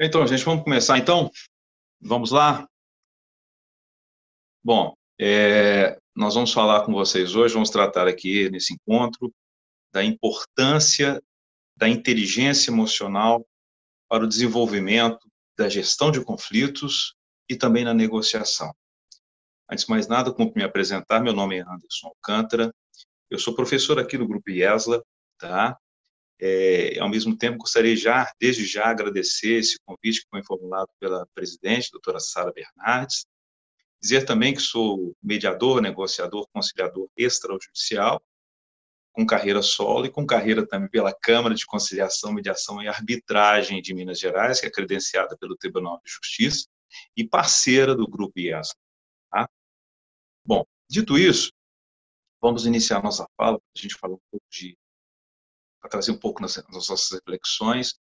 Então, gente, vamos começar então? Vamos lá? Bom, nós vamos falar com vocês hoje, vamos tratar aqui nesse encontro da importância da inteligência emocional para o desenvolvimento da gestão de conflitos e também na negociação. Antes de mais nada, como me apresentar, meu nome é Anderson Alcântara, eu sou professor aqui do Grupo IESLA, tá? Ao mesmo tempo, gostaria desde já, agradecer esse convite que foi formulado pela presidente, doutora Sara Bernardes, dizer também que sou mediador, negociador, conciliador extrajudicial, com carreira solo e com carreira também pela Câmara de Conciliação, Mediação e Arbitragem de Minas Gerais, que é credenciada pelo Tribunal de Justiça, e parceira do Grupo IESA. Tá? Bom, dito isso, vamos iniciar nossa fala, para a gente falar um pouco para trazer um pouco nas nossas reflexões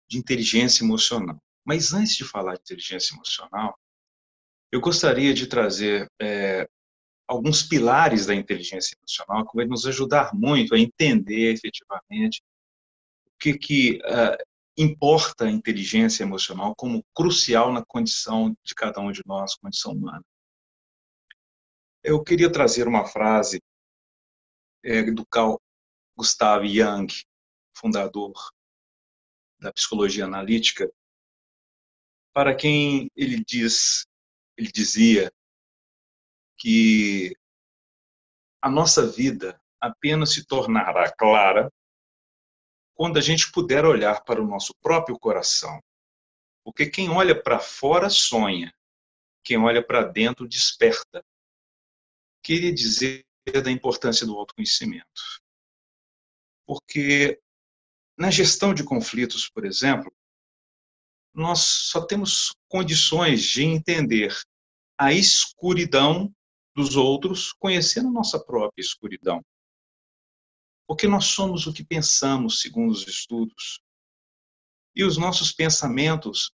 de inteligência emocional. Mas antes de falar de inteligência emocional, eu gostaria de trazer alguns pilares da inteligência emocional que vai nos ajudar muito a entender efetivamente o que importa a inteligência emocional como crucial na condição de cada um de nós, condição humana. Eu queria trazer uma frase do Carl Gustav Jung, fundador da psicologia analítica, para quem ele dizia que a nossa vida apenas se tornará clara quando a gente puder olhar para o nosso próprio coração. Porque quem olha para fora sonha, quem olha para dentro desperta. Queria dizer da importância do autoconhecimento. Porque na gestão de conflitos, por exemplo, nós só temos condições de entender a escuridão dos outros conhecendo a nossa própria escuridão. Porque nós somos o que pensamos, segundo os estudos. E os nossos pensamentos,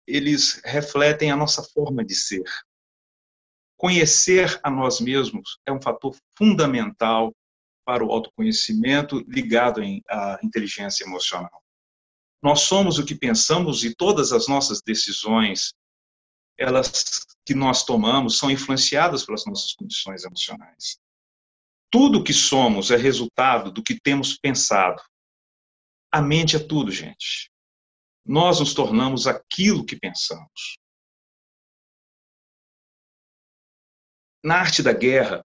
eles refletem a nossa forma de ser. Conhecer a nós mesmos é um fator fundamental para o autoconhecimento ligado à inteligência emocional. Nós somos o que pensamos e todas as nossas decisões, elas que nós tomamos, são influenciadas pelas nossas condições emocionais. Tudo o que somos é resultado do que temos pensado. A mente é tudo, gente. Nós nos tornamos aquilo que pensamos. Na arte da guerra,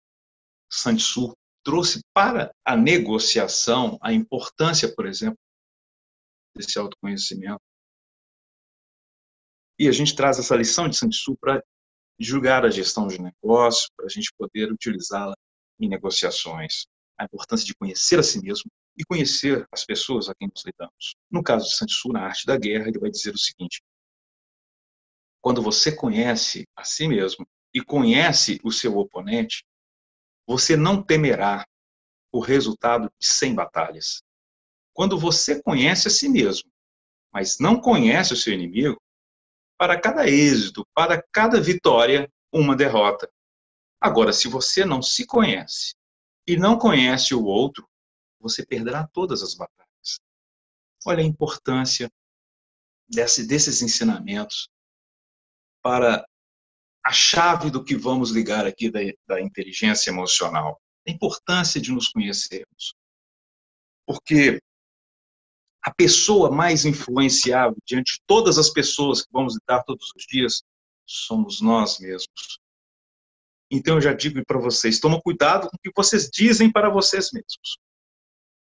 Sun Tzu trouxe para a negociação a importância, por exemplo, desse autoconhecimento. E a gente traz essa lição de Sun Tzu para julgar a gestão de negócio, para a gente poder utilizá-la em negociações. A importância de conhecer a si mesmo e conhecer as pessoas a quem nos lidamos. No caso de Sun Tzu, na arte da guerra, ele vai dizer o seguinte: quando você conhece a si mesmo e conhece o seu oponente, você não temerá o resultado de 100 batalhas. Quando você conhece a si mesmo, mas não conhece o seu inimigo, para cada êxito, para cada vitória, uma derrota. Agora, se você não se conhece e não conhece o outro, você perderá todas as batalhas. Olha a importância desses ensinamentos para a chave do que vamos ligar aqui da inteligência emocional. A importância de nos conhecermos. Porque a pessoa mais influenciável diante de todas as pessoas que vamos lidar todos os dias somos nós mesmos. Então eu já digo para vocês, tomem cuidado com o que vocês dizem para vocês mesmos.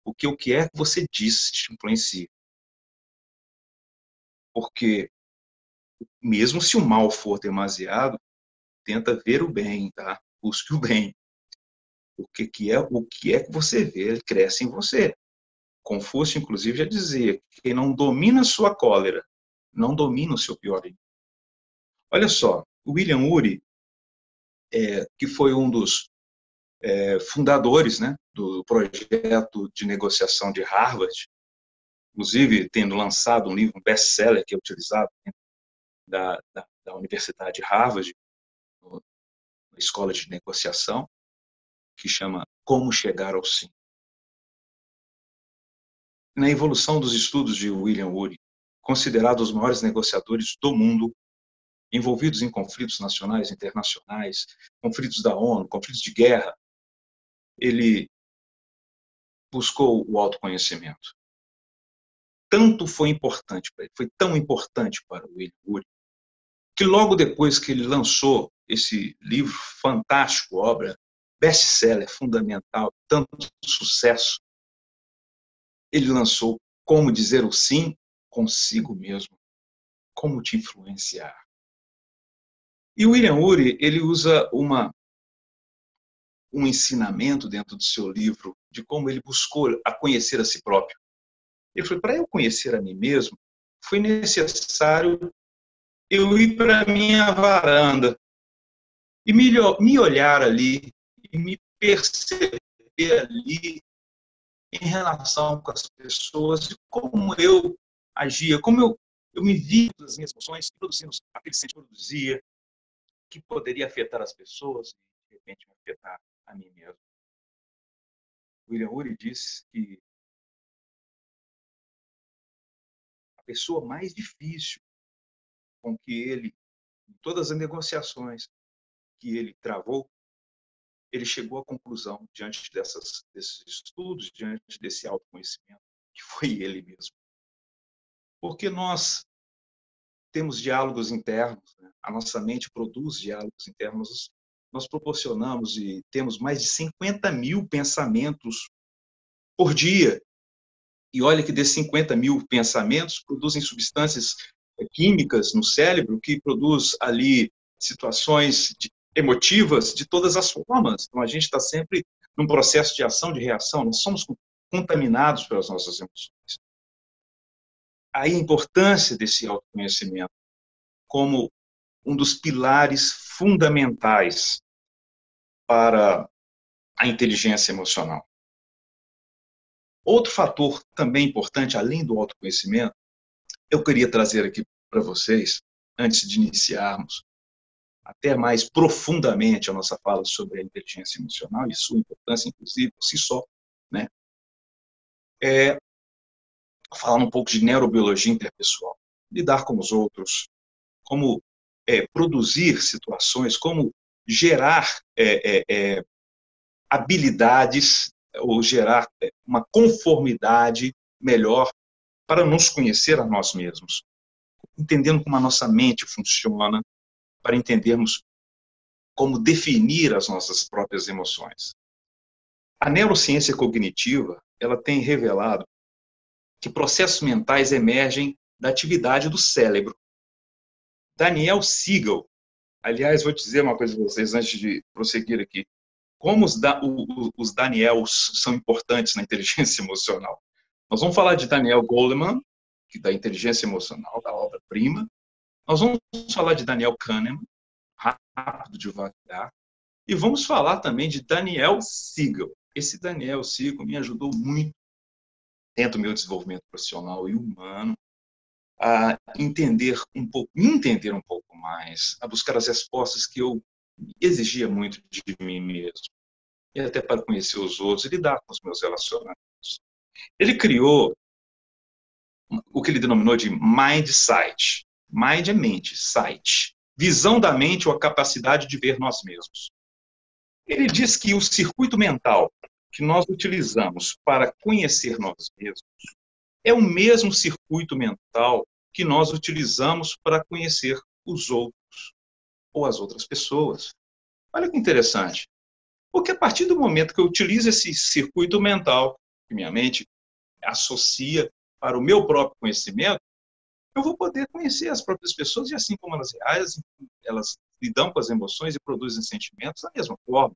Porque o que é que você diz te influencia. Porque mesmo se o mal for demasiado, tenta ver o bem, tá? Busque o bem. O que é que você vê cresce em você. Confúcio, inclusive, já dizia: quem não domina a sua cólera, não domina o seu pior inimigo. Olha só, o William Ury, que foi um dos fundadores, né, do projeto de negociação de Harvard, inclusive tendo lançado um livro, um best-seller que é utilizado da Universidade de Harvard, na escola de negociação, que chama Como Chegar ao Sim. Na evolução dos estudos de William Ury, considerado os maiores negociadores do mundo, envolvidos em conflitos nacionais, internacionais, conflitos da ONU, conflitos de guerra. Ele buscou o autoconhecimento. Tanto foi importante para ele, foi tão importante para o William Ury, que logo depois que ele lançou esse livro fantástico, obra best-seller, fundamental, tanto sucesso, ele lançou Como Dizer o Sim Consigo Mesmo, Como Te Influenciar. E o William Ury, ele usa um ensinamento dentro do seu livro de como ele buscou a conhecer a si próprio. Ele falou, para eu conhecer a mim mesmo, foi necessário eu ir para a minha varanda e me olhar ali e me perceber ali em relação com as pessoas, de como eu agia, como eu me via das minhas emoções, produzindo aquele sentimento que produzia, que poderia afetar as pessoas e, de repente, me afetar a mim mesmo. William Ury disse que a pessoa mais difícil com que ele, em todas as negociações que ele travou, ele chegou à conclusão, diante desses estudos, diante desse autoconhecimento, que foi ele mesmo. Porque nós temos diálogos internos, né? A nossa mente produz diálogos internos, nós proporcionamos e temos mais de 50 mil pensamentos por dia. E olha que desses 50 mil pensamentos produzem substâncias químicas no cérebro que produz ali situações emotivas de todas as formas. Então, a gente está sempre num processo de ação, de reação. Nós somos contaminados pelas nossas emoções. Aí a importância desse autoconhecimento como um dos pilares fundamentais para a inteligência emocional. Outro fator também importante, além do autoconhecimento, eu queria trazer aqui para vocês, antes de iniciarmos até mais profundamente a nossa fala sobre a inteligência emocional e sua importância, inclusive, por si só, né? Falar um pouco de neurobiologia interpessoal, lidar com os outros, como produzir situações, como gerar habilidades ou gerar uma conformidade melhor para nos conhecer a nós mesmos, entendendo como a nossa mente funciona, para entendermos como definir as nossas próprias emoções. A neurociência cognitiva, ela tem revelado que processos mentais emergem da atividade do cérebro. Daniel Siegel, aliás, vou dizer uma coisa para vocês antes de prosseguir aqui. Como os Daniels são importantes na inteligência emocional. Nós vamos falar de Daniel Goleman, que da inteligência emocional, da obra-prima. Nós vamos falar de Daniel Kahneman, rápido, devagar. E vamos falar também de Daniel Siegel. Esse Daniel Siegel me ajudou muito dentro do meu desenvolvimento profissional e humano a entender um pouco mais, a buscar as respostas que eu exigia muito de mim mesmo, e até para conhecer os outros e lidar com os meus relacionamentos. Ele criou o que ele denominou de Mind Sight. Mind é mente, sight. Visão da mente ou a capacidade de ver nós mesmos. Ele diz que o circuito mental que nós utilizamos para conhecer nós mesmos é o mesmo circuito mental que nós utilizamos para conhecer os outros ou as outras pessoas. Olha que interessante. Porque a partir do momento que eu utilizo esse circuito mental, que minha mente associa para o meu próprio conhecimento, eu vou poder conhecer as próprias pessoas e assim como elas reagem, elas lidam com as emoções e produzem sentimentos da mesma forma.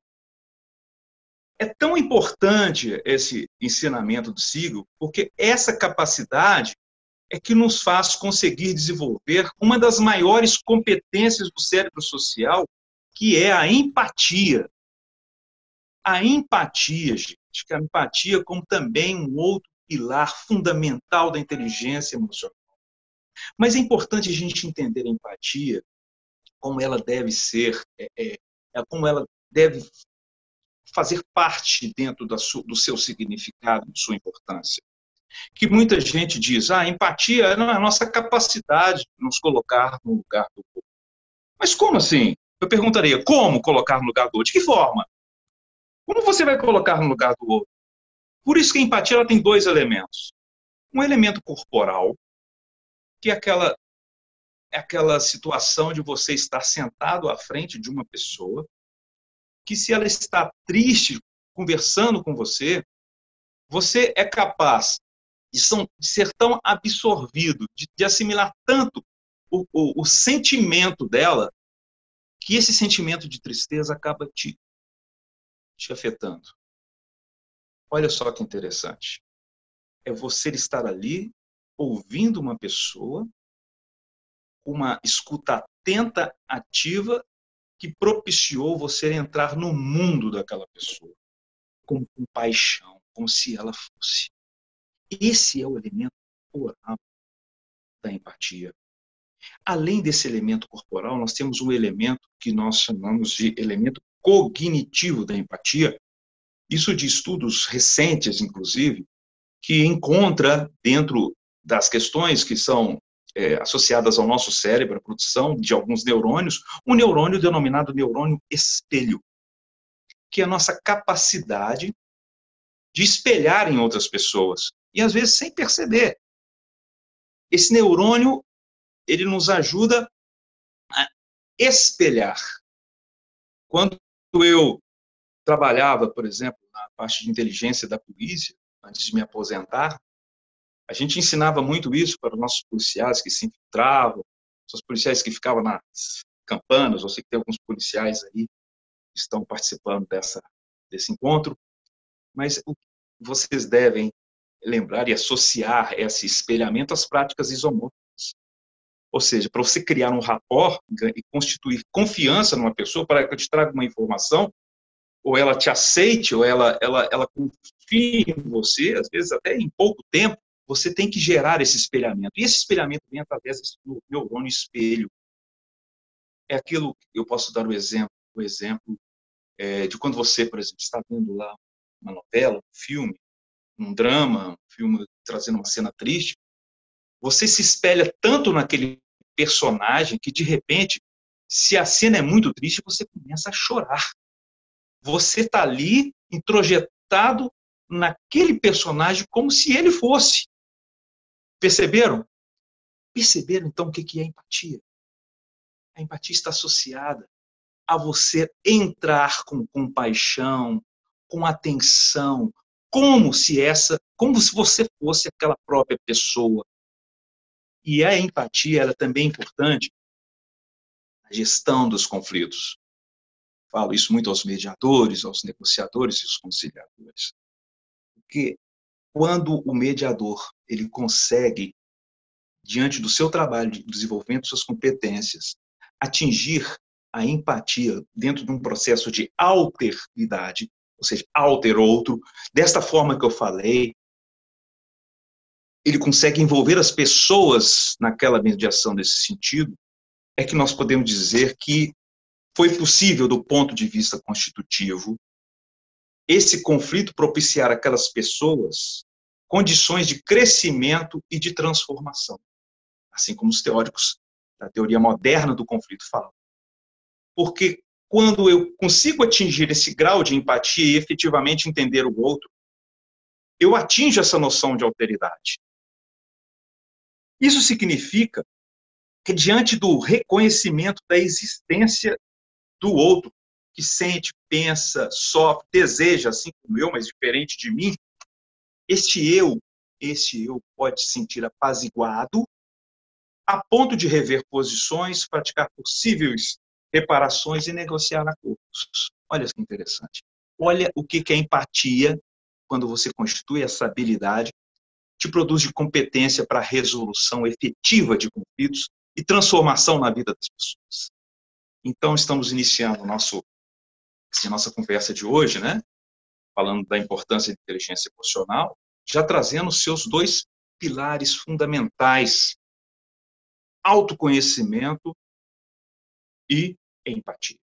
É tão importante esse ensinamento do Siegel, porque essa capacidade é que nos faz conseguir desenvolver uma das maiores competências do cérebro social, que é a empatia. A empatia, gente, que a empatia como também um outro pilar fundamental da inteligência emocional. Mas é importante a gente entender a empatia, como ela deve ser, como ela deve fazer parte dentro do seu significado, de sua importância. Que muita gente diz, empatia é a nossa capacidade de nos colocar no lugar do outro. Mas como assim? Eu perguntaria, como colocar no lugar do outro? De que forma? Como você vai colocar no lugar do outro? Por isso que a empatia ela tem dois elementos. Um elemento corporal, que é aquela situação de você estar sentado à frente de uma pessoa, que se ela está triste, conversando com você, você é capaz de ser tão absorvido, de assimilar tanto o sentimento dela, que esse sentimento de tristeza acaba te afetando. Olha só que interessante. É você estar ali, ouvindo uma pessoa, uma escuta atenta, ativa, que propiciou você entrar no mundo daquela pessoa, com compaixão, como se ela fosse. Esse é o elemento corporal da empatia. Além desse elemento corporal, nós temos um elemento que nós chamamos de elemento cognitivo da empatia. Isso de estudos recentes, inclusive, que encontra dentro das questões que são associadas ao nosso cérebro, a produção de alguns neurônios, um neurônio denominado neurônio espelho, que é a nossa capacidade de espelhar em outras pessoas, e às vezes sem perceber. Esse neurônio, ele nos ajuda a espelhar. Quando eu trabalhava, por exemplo, na parte de inteligência da polícia, antes de me aposentar, a gente ensinava muito isso para os nossos policiais que se infiltravam, os policiais que ficavam nas campanas. Eu sei que tem alguns policiais aí que estão participando desse encontro, mas vocês devem lembrar e associar esse espelhamento às práticas isomórficas. Ou seja, para você criar um rapport e constituir confiança numa pessoa para que ela te traga uma informação, ou ela te aceite, ou ela confie em você, às vezes até em pouco tempo, você tem que gerar esse espelhamento. E esse espelhamento vem através do neurônio espelho. É aquilo, eu posso dar o exemplo de quando você, por exemplo, está vendo lá uma novela, um filme, um drama, um filme trazendo uma cena triste, você se espelha tanto naquele personagem que, de repente, se a cena é muito triste, você começa a chorar. Você está ali introjetado naquele personagem como se ele fosse. Perceberam? Perceberam, então, o que é empatia? A empatia está associada a você entrar com compaixão, com atenção, como se você fosse aquela própria pessoa. E a empatia ela também é importante na gestão dos conflitos. Falo isso muito aos mediadores, aos negociadores e aos conciliadores. Porque quando o mediador ele consegue, diante do seu trabalho de desenvolvimento de suas competências, atingir a empatia dentro de um processo de alteridade, ou seja, alter outro, desta forma que eu falei, ele consegue envolver as pessoas naquela mediação nesse sentido, é que nós podemos dizer que foi possível, do ponto de vista constitutivo, esse conflito propiciar aquelas pessoas condições de crescimento e de transformação, assim como os teóricos da teoria moderna do conflito falam. Porque quando eu consigo atingir esse grau de empatia e efetivamente entender o outro, eu atinjo essa noção de alteridade. Isso significa que, diante do reconhecimento da existência do outro, que sente, pensa, sofre, deseja, assim como eu, mas diferente de mim, este eu pode se sentir apaziguado a ponto de rever posições, praticar possíveis reparações e negociar acordos. Olha que interessante. Olha o que é empatia quando você constitui essa habilidade, te produz de competência para a resolução efetiva de conflitos e transformação na vida das pessoas. Então, estamos iniciando nossa conversa de hoje, né? Falando da importância da inteligência emocional, já trazendo os seus dois pilares fundamentais: autoconhecimento e empatia.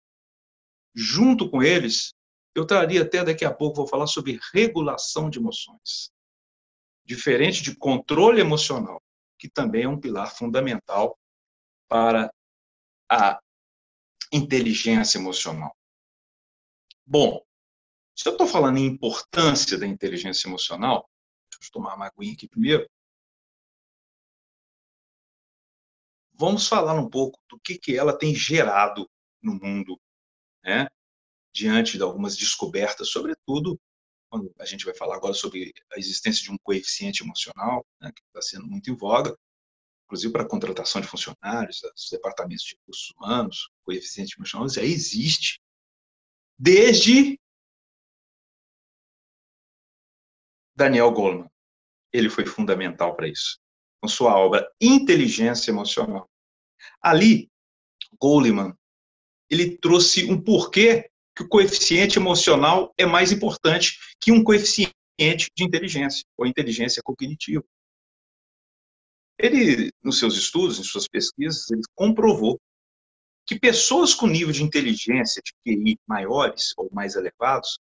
Junto com eles, eu traria até daqui a pouco, vou falar sobre regulação de emoções. diferente de controle emocional, que também é um pilar fundamental para a inteligência emocional. Bom, se eu estou falando em importância da inteligência emocional, deixa eu tomar uma aguinha aqui primeiro, vamos falar um pouco do que ela tem gerado no mundo, né? Diante de algumas descobertas, sobretudo quando a gente vai falar agora sobre a existência de um coeficiente emocional, né, que está sendo muito em voga, inclusive para a contratação de funcionários, os departamentos de recursos humanos, o coeficiente emocional já existe desde Daniel Goleman. Ele foi fundamental para isso, com sua obra Inteligência Emocional. Ali, Goleman, ele trouxe um porquê que o coeficiente emocional é mais importante que um coeficiente de inteligência, ou inteligência cognitiva. Ele, nos seus estudos, em suas pesquisas, ele comprovou que pessoas com nível de inteligência de QI maiores ou mais elevados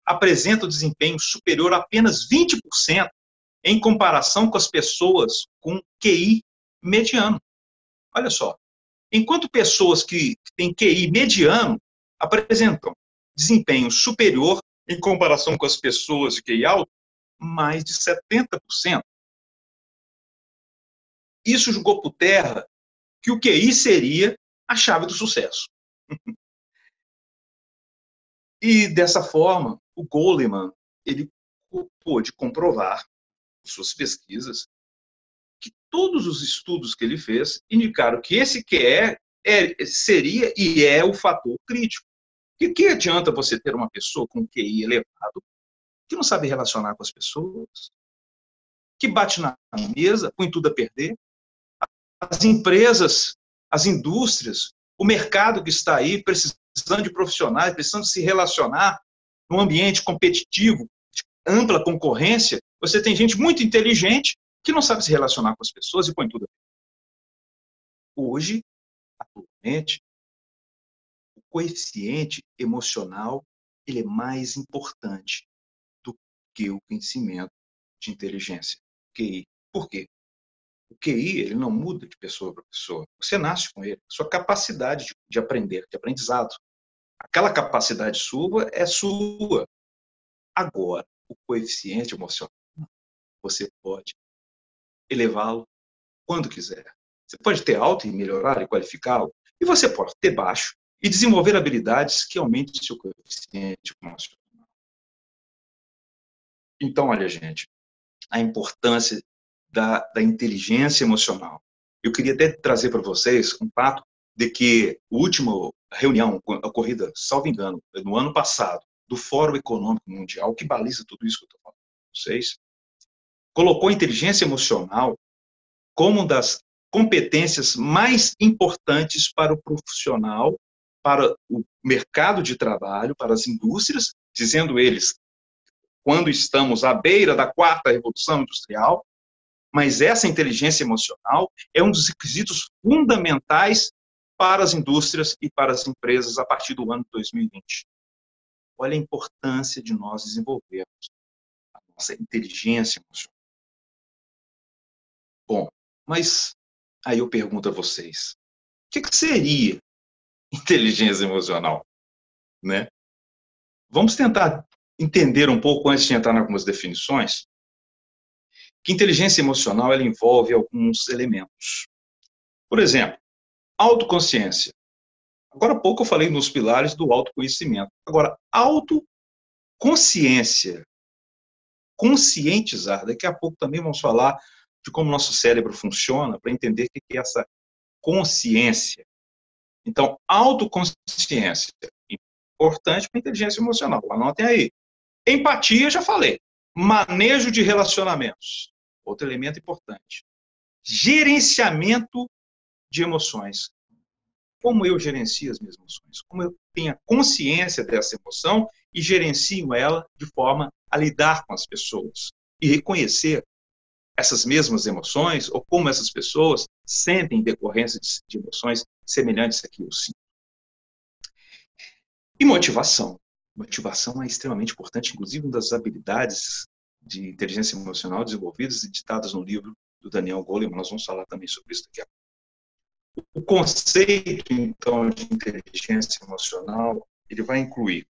apresentam desempenho superior a apenas 20% em comparação com as pessoas com QI mediano. Olha só, enquanto pessoas que têm QI mediano apresentam desempenho superior em comparação com as pessoas de QI alto, mais de 70%. Isso jogou por terra que o QI seria a chave do sucesso. E, dessa forma, o Goleman ele pôde comprovar, em suas pesquisas, que todos os estudos que ele fez indicaram que esse QE seria e é o fator crítico. E que adianta você ter uma pessoa com QI elevado, que não sabe relacionar com as pessoas, que bate na mesa, põe tudo a perder? As empresas, as indústrias, o mercado que está aí precisando de profissionais, precisando se relacionar num ambiente competitivo, de ampla concorrência, você tem gente muito inteligente que não sabe se relacionar com as pessoas e põe tudo a perder. Hoje, atualmente, o coeficiente emocional ele é mais importante do que o conhecimento de inteligência, QI. Por quê? O QI ele não muda de pessoa para pessoa. Você nasce com ele. Sua capacidade de aprender, de aprendizado. Aquela capacidade sua é sua. Agora, o coeficiente emocional, você pode elevá-lo quando quiser. Você pode ter alto e melhorar e qualificá-lo. E você pode ter baixo e desenvolver habilidades que aumentem seu coeficiente emocional. Então, olha, gente, a importância da inteligência emocional. Eu queria até trazer para vocês um fato de que a última reunião ocorrida, salvo engano, no ano passado, do Fórum Econômico Mundial, que baliza tudo isso que eu estou falando com vocês, colocou a inteligência emocional como uma das competências mais importantes para o profissional, para o mercado de trabalho, para as indústrias, dizendo eles, quando estamos à beira da quarta revolução industrial, mas essa inteligência emocional é um dos requisitos fundamentais para as indústrias e para as empresas a partir do ano 2020. Olha a importância de nós desenvolvermos a nossa inteligência emocional. Bom, mas aí eu pergunto a vocês, o que seria inteligência emocional? Né? Vamos tentar entender um pouco, antes de entrar em algumas definições, que inteligência emocional ela envolve alguns elementos. Por exemplo, autoconsciência. Agora há pouco eu falei nos pilares do autoconhecimento. Agora, autoconsciência, conscientizar. Daqui a pouco também vamos falar de como nosso cérebro funciona para entender o que é essa consciência. Então, autoconsciência, importante para a inteligência emocional. Anotem aí. Empatia, já falei. Manejo de relacionamentos, outro elemento importante. Gerenciamento de emoções. Como eu gerencio as minhas emoções? Como eu tenho a consciência dessa emoção e gerencio ela de forma a lidar com as pessoas e reconhecer essas mesmas emoções ou como essas pessoas sentem em decorrência de emoções semelhantes a que eu sinto. E motivação. Motivação é extremamente importante, inclusive uma das habilidades de inteligência emocional desenvolvidas e ditadas no livro do Daniel Goleman. Nós vamos falar também sobre isso daqui a pouco. O conceito, então, de inteligência emocional, ele vai incluir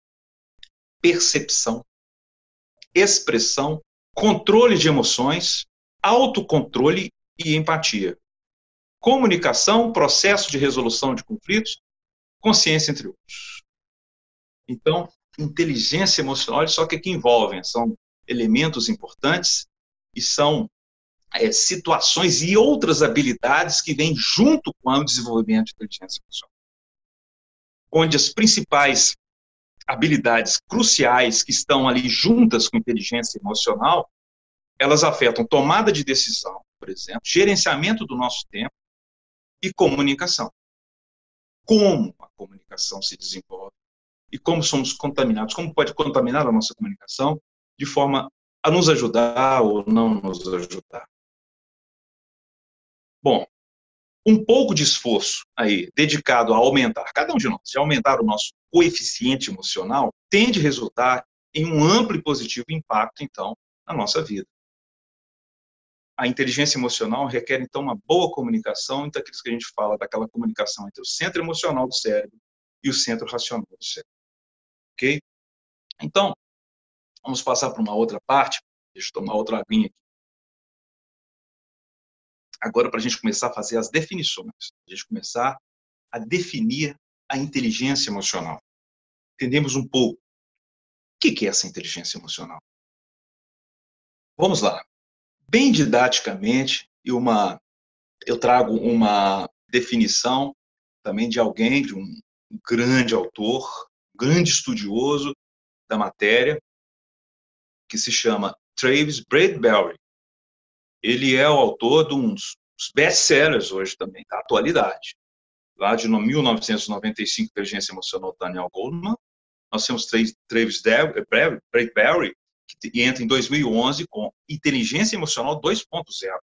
percepção, expressão, controle de emoções, autocontrole e empatia. Comunicação, processo de resolução de conflitos, consciência, entre outros. Então, inteligência emocional, olha só o que envolvem, são elementos importantes e são situações e outras habilidades que vêm junto com o desenvolvimento de inteligência emocional. Onde as principais habilidades cruciais que estão ali juntas com inteligência emocional, elas afetam tomada de decisão, por exemplo, gerenciamento do nosso tempo e comunicação. Como a comunicação se desenvolve e como somos contaminados, como pode contaminar a nossa comunicação de forma a nos ajudar ou não nos ajudar. Bom, um pouco de esforço aí dedicado a aumentar, cada um de nós, a aumentar o nosso coeficiente emocional, tende a resultar em um amplo e positivo impacto, então, na nossa vida. A inteligência emocional requer, então, uma boa comunicação entre aqueles que a gente fala daquela comunicação entre o centro emocional do cérebro e o centro racional do cérebro. Ok? Então, vamos passar para uma outra parte. Deixa eu tomar outra aguinha aqui. Agora, para a gente começar a fazer as definições. A gente começar a definir a inteligência emocional. Entendemos um pouco o que é essa inteligência emocional. Vamos lá. Bem didaticamente, eu trago uma definição também de alguém, de um grande autor, grande estudioso da matéria, que se chama Travis Bradbury. Ele é o autor de uns best-sellers hoje também, da atualidade. Lá de 1995, Inteligência Emocional, Daniel Goleman. Nós temos Travis Bradbury, que entra em 2011 com Inteligência Emocional 2.0.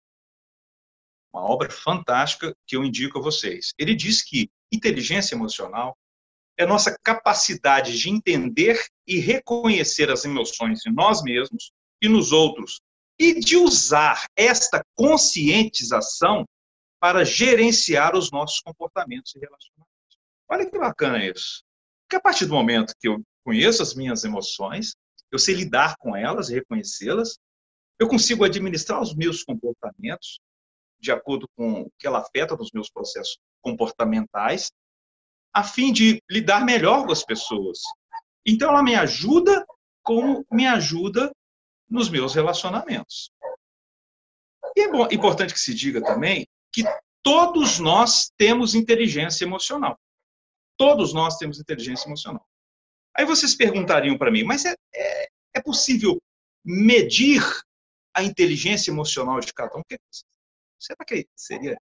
Uma obra fantástica que eu indico a vocês. Ele diz que inteligência emocional é nossa capacidade de entender e reconhecer as emoções em nós mesmos e nos outros, e de usar esta conscientização para gerenciar os nossos comportamentos e relacionamentos. Olha que bacana isso. Porque a partir do momento que eu conheço as minhas emoções, eu sei lidar com elas e reconhecê-las, eu consigo administrar os meus comportamentos de acordo com o que ela afeta nos meus processos comportamentais, a fim de lidar melhor com as pessoas. Então, ela me ajuda como me ajuda nos meus relacionamentos. E é importante que se diga também que todos nós temos inteligência emocional. Todos nós temos inteligência emocional. Aí vocês perguntariam para mim, mas é possível medir a inteligência emocional de cada um? Será que seria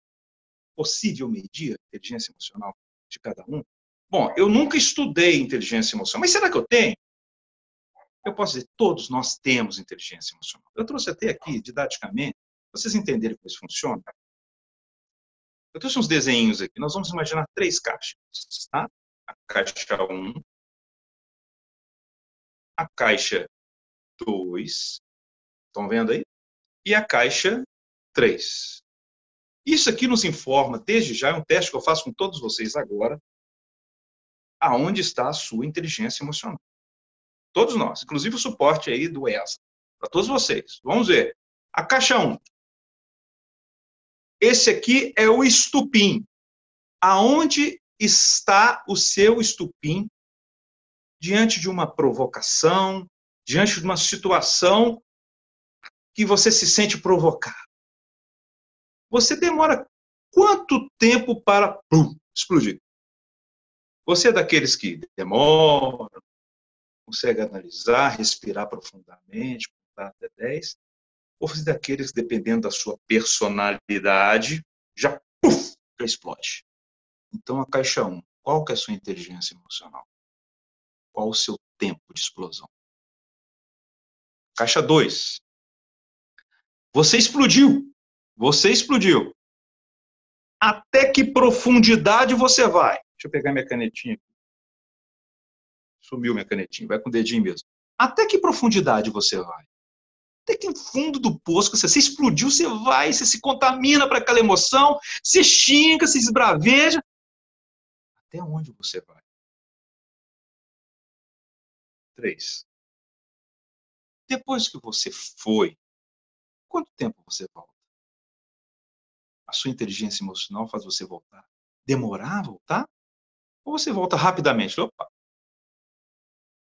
possível medir a inteligência emocional de cada um? Bom, eu nunca estudei inteligência emocional, mas será que eu tenho? Eu posso dizer, todos nós temos inteligência emocional. Eu trouxe até aqui, didaticamente, para vocês entenderem como isso funciona. Eu trouxe uns desenhos aqui. Nós vamos imaginar 3 caixas. Tá? A caixa 1, a caixa 2, estão vendo aí? E a caixa 3. Isso aqui nos informa, desde já, é um teste que eu faço com todos vocês agora, aonde está a sua inteligência emocional. Todos nós, inclusive o suporte aí do ESA, para todos vocês. Vamos ver. A caixa 1. Esse aqui é o estupim. Aonde está o seu estupim diante de uma provocação, diante de uma situação que você se sente provocado? Você demora quanto tempo para explodir? Você é daqueles que demoram, consegue analisar, respirar profundamente, contar até 10, ou você é daqueles que, dependendo da sua personalidade, já explode? Então, a caixa 1, qual que é a sua inteligência emocional? Qual o seu tempo de explosão? Caixa 2, você explodiu. Você explodiu. Até que profundidade você vai? Deixa eu pegar minha canetinha aqui. Sumiu minha canetinha, vai com o dedinho mesmo. Até que profundidade você vai? Até que no fundo do poço, você explodiu, você vai, você se contamina para aquela emoção, você xinga, você esbraveja. Até onde você vai? 3. Depois que você foi, quanto tempo você volta? A sua inteligência emocional faz você voltar? Demorar a voltar? Ou você volta rapidamente? Opa,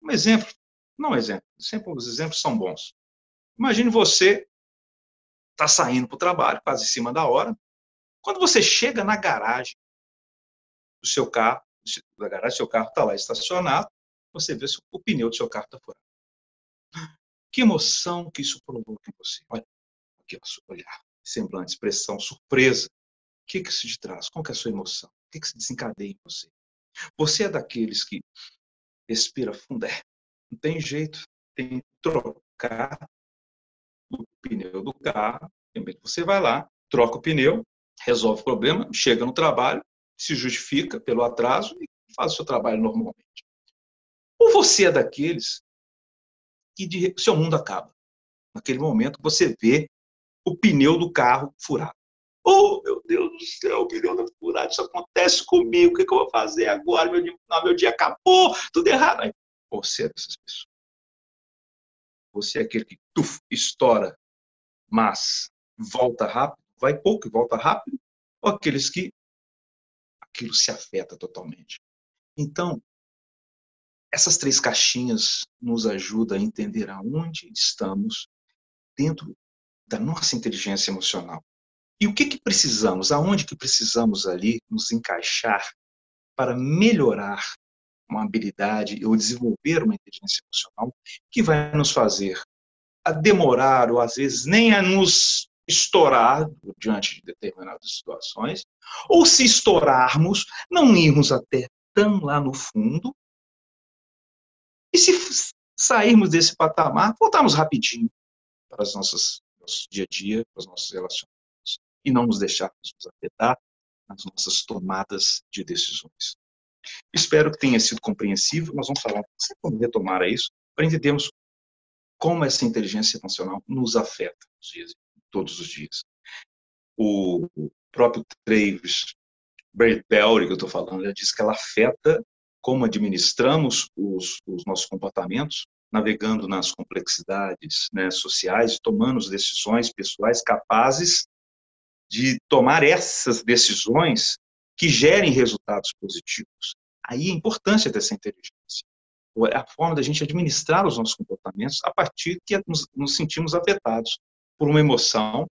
um exemplo, não um exemplo, sempre os exemplos são bons. Imagine você está saindo para o trabalho, quase em cima da hora. Quando você chega na garagem do seu carro, da garagem do seu carro está lá estacionado, você vê o pneu do seu carro está furado. Que emoção que isso provoca em você? Olha, aqui, olhar, semblante, expressão, surpresa. O que isso te traz? Qual que é a sua emoção? O que se desencadeia em você? Você é daqueles que respira fundo? Não tem jeito, tem que trocar o pneu do carro. Você vai lá, troca o pneu, resolve o problema, chega no trabalho, se justifica pelo atraso e faz o seu trabalho normalmente. Ou você é daqueles que seu mundo acaba. Naquele momento, você vê o pneu do carro furado. Oh, meu Deus do céu, o pneu está furado, isso acontece comigo, o que eu vou fazer agora? Meu dia acabou, tudo errado. Aí, você é dessas pessoas. Você é aquele que estoura, mas volta rápido, vai pouco e volta rápido, ou aqueles que aquilo se afeta totalmente. Então, essas 3 caixinhas nos ajudam a entender aonde estamos dentro da nossa inteligência emocional. E o que precisamos, aonde que precisamos ali nos encaixar para melhorar uma habilidade ou desenvolver uma inteligência emocional que vai nos fazer a demorar ou às vezes nem a nos estourar diante de determinadas situações, ou se estourarmos, não irmos até tão lá no fundo, e se sairmos desse patamar, voltarmos rapidinho para os nossos dia a dia, para os nossos relacionamentos, e não nos deixarmos nos afetar nas nossas tomadas de decisões. Espero que tenha sido compreensível. Nós vamos falar, sempre retomar isso, para entendermos como essa inteligência emocional nos afeta todos os dias. O próprio Travis Bradbury, que eu estou falando, ele diz que ela afeta como administramos os nossos comportamentos, navegando nas complexidades, né, sociais, tomando as decisões pessoais capazes de tomar essas decisões que gerem resultados positivos. Aí a importância dessa inteligência. É a forma da gente administrar os nossos comportamentos a partir que nos sentimos afetados por uma emoção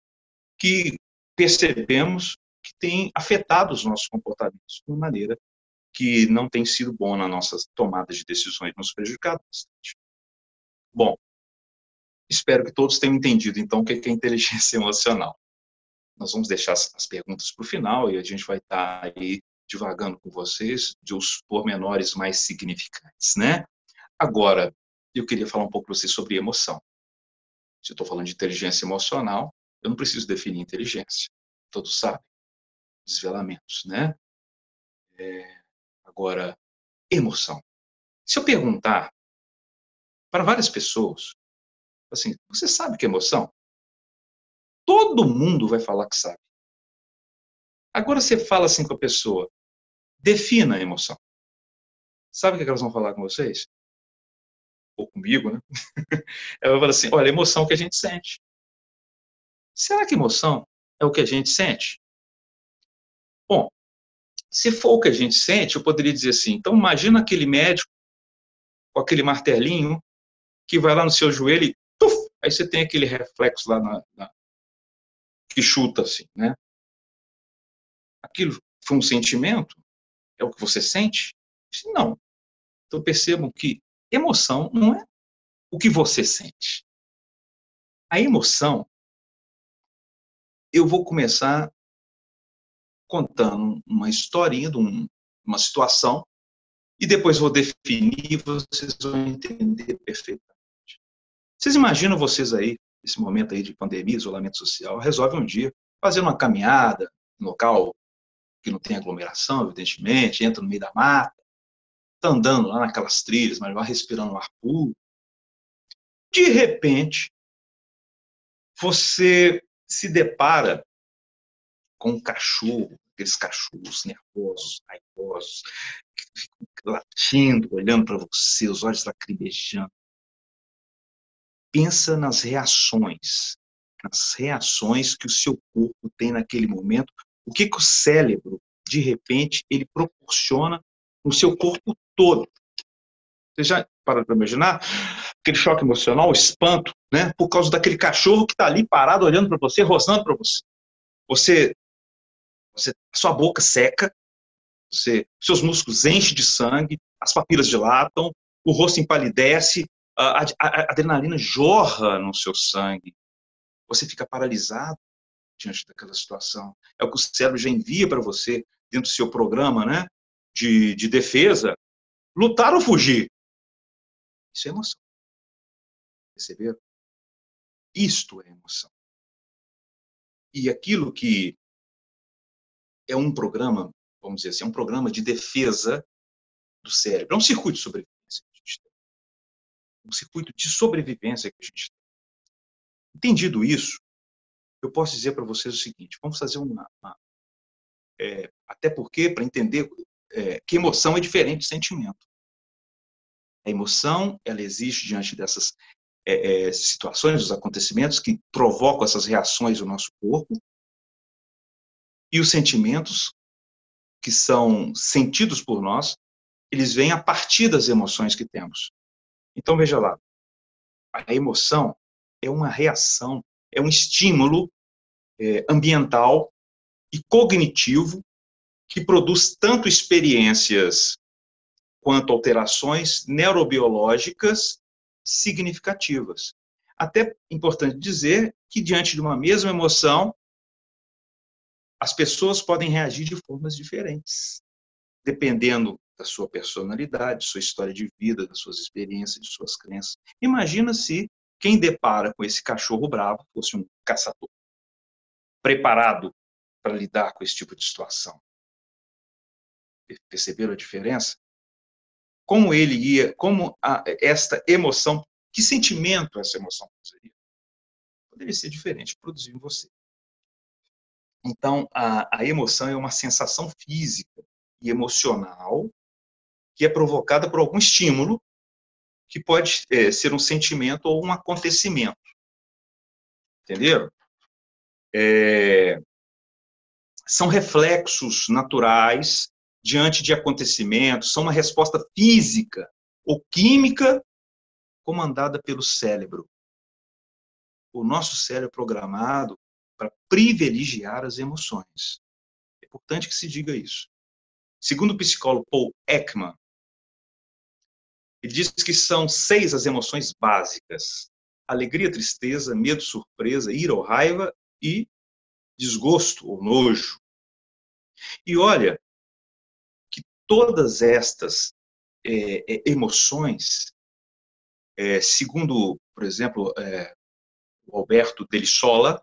que percebemos que tem afetado os nossos comportamentos de uma maneira que não tem sido bom nas nossas tomadas de decisões, nos prejudicado bastante. Bom, espero que todos tenham entendido, então, o que é inteligência emocional. Nós vamos deixar as perguntas para o final e a gente vai estar aí divagando com vocês de os pormenores mais significantes, né? Agora, eu queria falar um pouco para vocês sobre emoção. Se eu estou falando de inteligência emocional, eu não preciso definir inteligência. Todos sabem. Desvelamentos, né? Agora, emoção. Se eu perguntar para várias pessoas, assim, você sabe o que é emoção? Todo mundo vai falar que sabe. Agora você fala assim com a pessoa, defina a emoção. Sabe o que elas vão falar com vocês? Ou comigo, né? Ela vai falar assim, olha, emoção é o que a gente sente. Será que emoção é o que a gente sente? Bom, se for o que a gente sente, eu poderia dizer assim, então imagina aquele médico com aquele martelinho que vai lá no seu joelho e tuf, aí você tem aquele reflexo lá que chuta assim, né? Aquilo foi um sentimento? É o que você sente? Não. Então percebam que emoção não é o que você sente. A emoção, eu vou começar contando uma historinha de uma situação e depois vou definir e vocês vão entender perfeitamente. Vocês imaginam vocês aí, nesse momento aí de pandemia, isolamento social, resolvem um dia fazer uma caminhada no local que não tem aglomeração, evidentemente, entra no meio da mata, está andando lá naquelas trilhas, mas vai respirando um ar puro. De repente, você se depara com um cachorro, aqueles cachorros nervosos, raivosos, que ficam latindo, olhando para você, os olhos lacrimejando. Pensa nas reações que o seu corpo tem naquele momento, o que o cérebro, de repente, ele proporciona no seu corpo todo. Você já parou para imaginar? Aquele choque emocional, o espanto, né? Por causa daquele cachorro que está ali parado, olhando para você, rosnando para você. Sua boca seca, seus músculos enchem de sangue, as papilas dilatam, o rosto empalidece, a adrenalina jorra no seu sangue. Você fica paralisado diante daquela situação. É o que o cérebro já envia para você dentro do seu programa, né, de defesa, lutar ou fugir. Isso é emoção. Perceberam? Isto é emoção. E aquilo que é um programa, vamos dizer assim, é um programa de defesa do cérebro. É um circuito de sobrevivência que a gente tem. Um circuito de sobrevivência que a gente tem. Entendido isso, eu posso dizer para vocês o seguinte, vamos fazer até porque, para entender que emoção é diferente de sentimento. A emoção, ela existe diante dessas situações, dos acontecimentos que provocam essas reações no nosso corpo, e os sentimentos, que são sentidos por nós, eles vêm a partir das emoções que temos. Então, veja lá, a emoção é uma reação, é um estímulo ambiental e cognitivo que produz tanto experiências quanto alterações neurobiológicas significativas. Até importante dizer que, diante de uma mesma emoção, as pessoas podem reagir de formas diferentes, dependendo da sua personalidade, sua história de vida, das suas experiências, de suas crenças. Imagina se quem depara com esse cachorro bravo fosse um caçador, preparado para lidar com esse tipo de situação. Perceberam a diferença? Como ele ia, esta emoção, que sentimento essa emoção produziria? Poderia ser diferente, produzir em você. Então, a emoção é uma sensação física e emocional que é provocada por algum estímulo, que pode ser um sentimento ou um acontecimento. Entenderam? São reflexos naturais diante de acontecimentos, são uma resposta física ou química comandada pelo cérebro. O nosso cérebro é programado para privilegiar as emoções. É importante que se diga isso. Segundo o psicólogo Paul Ekman, ele diz que são 6 as emoções básicas: alegria, tristeza, medo, surpresa, ira ou raiva e desgosto ou nojo. E olha que todas estas emoções, segundo, por exemplo, o Alberto Delissola,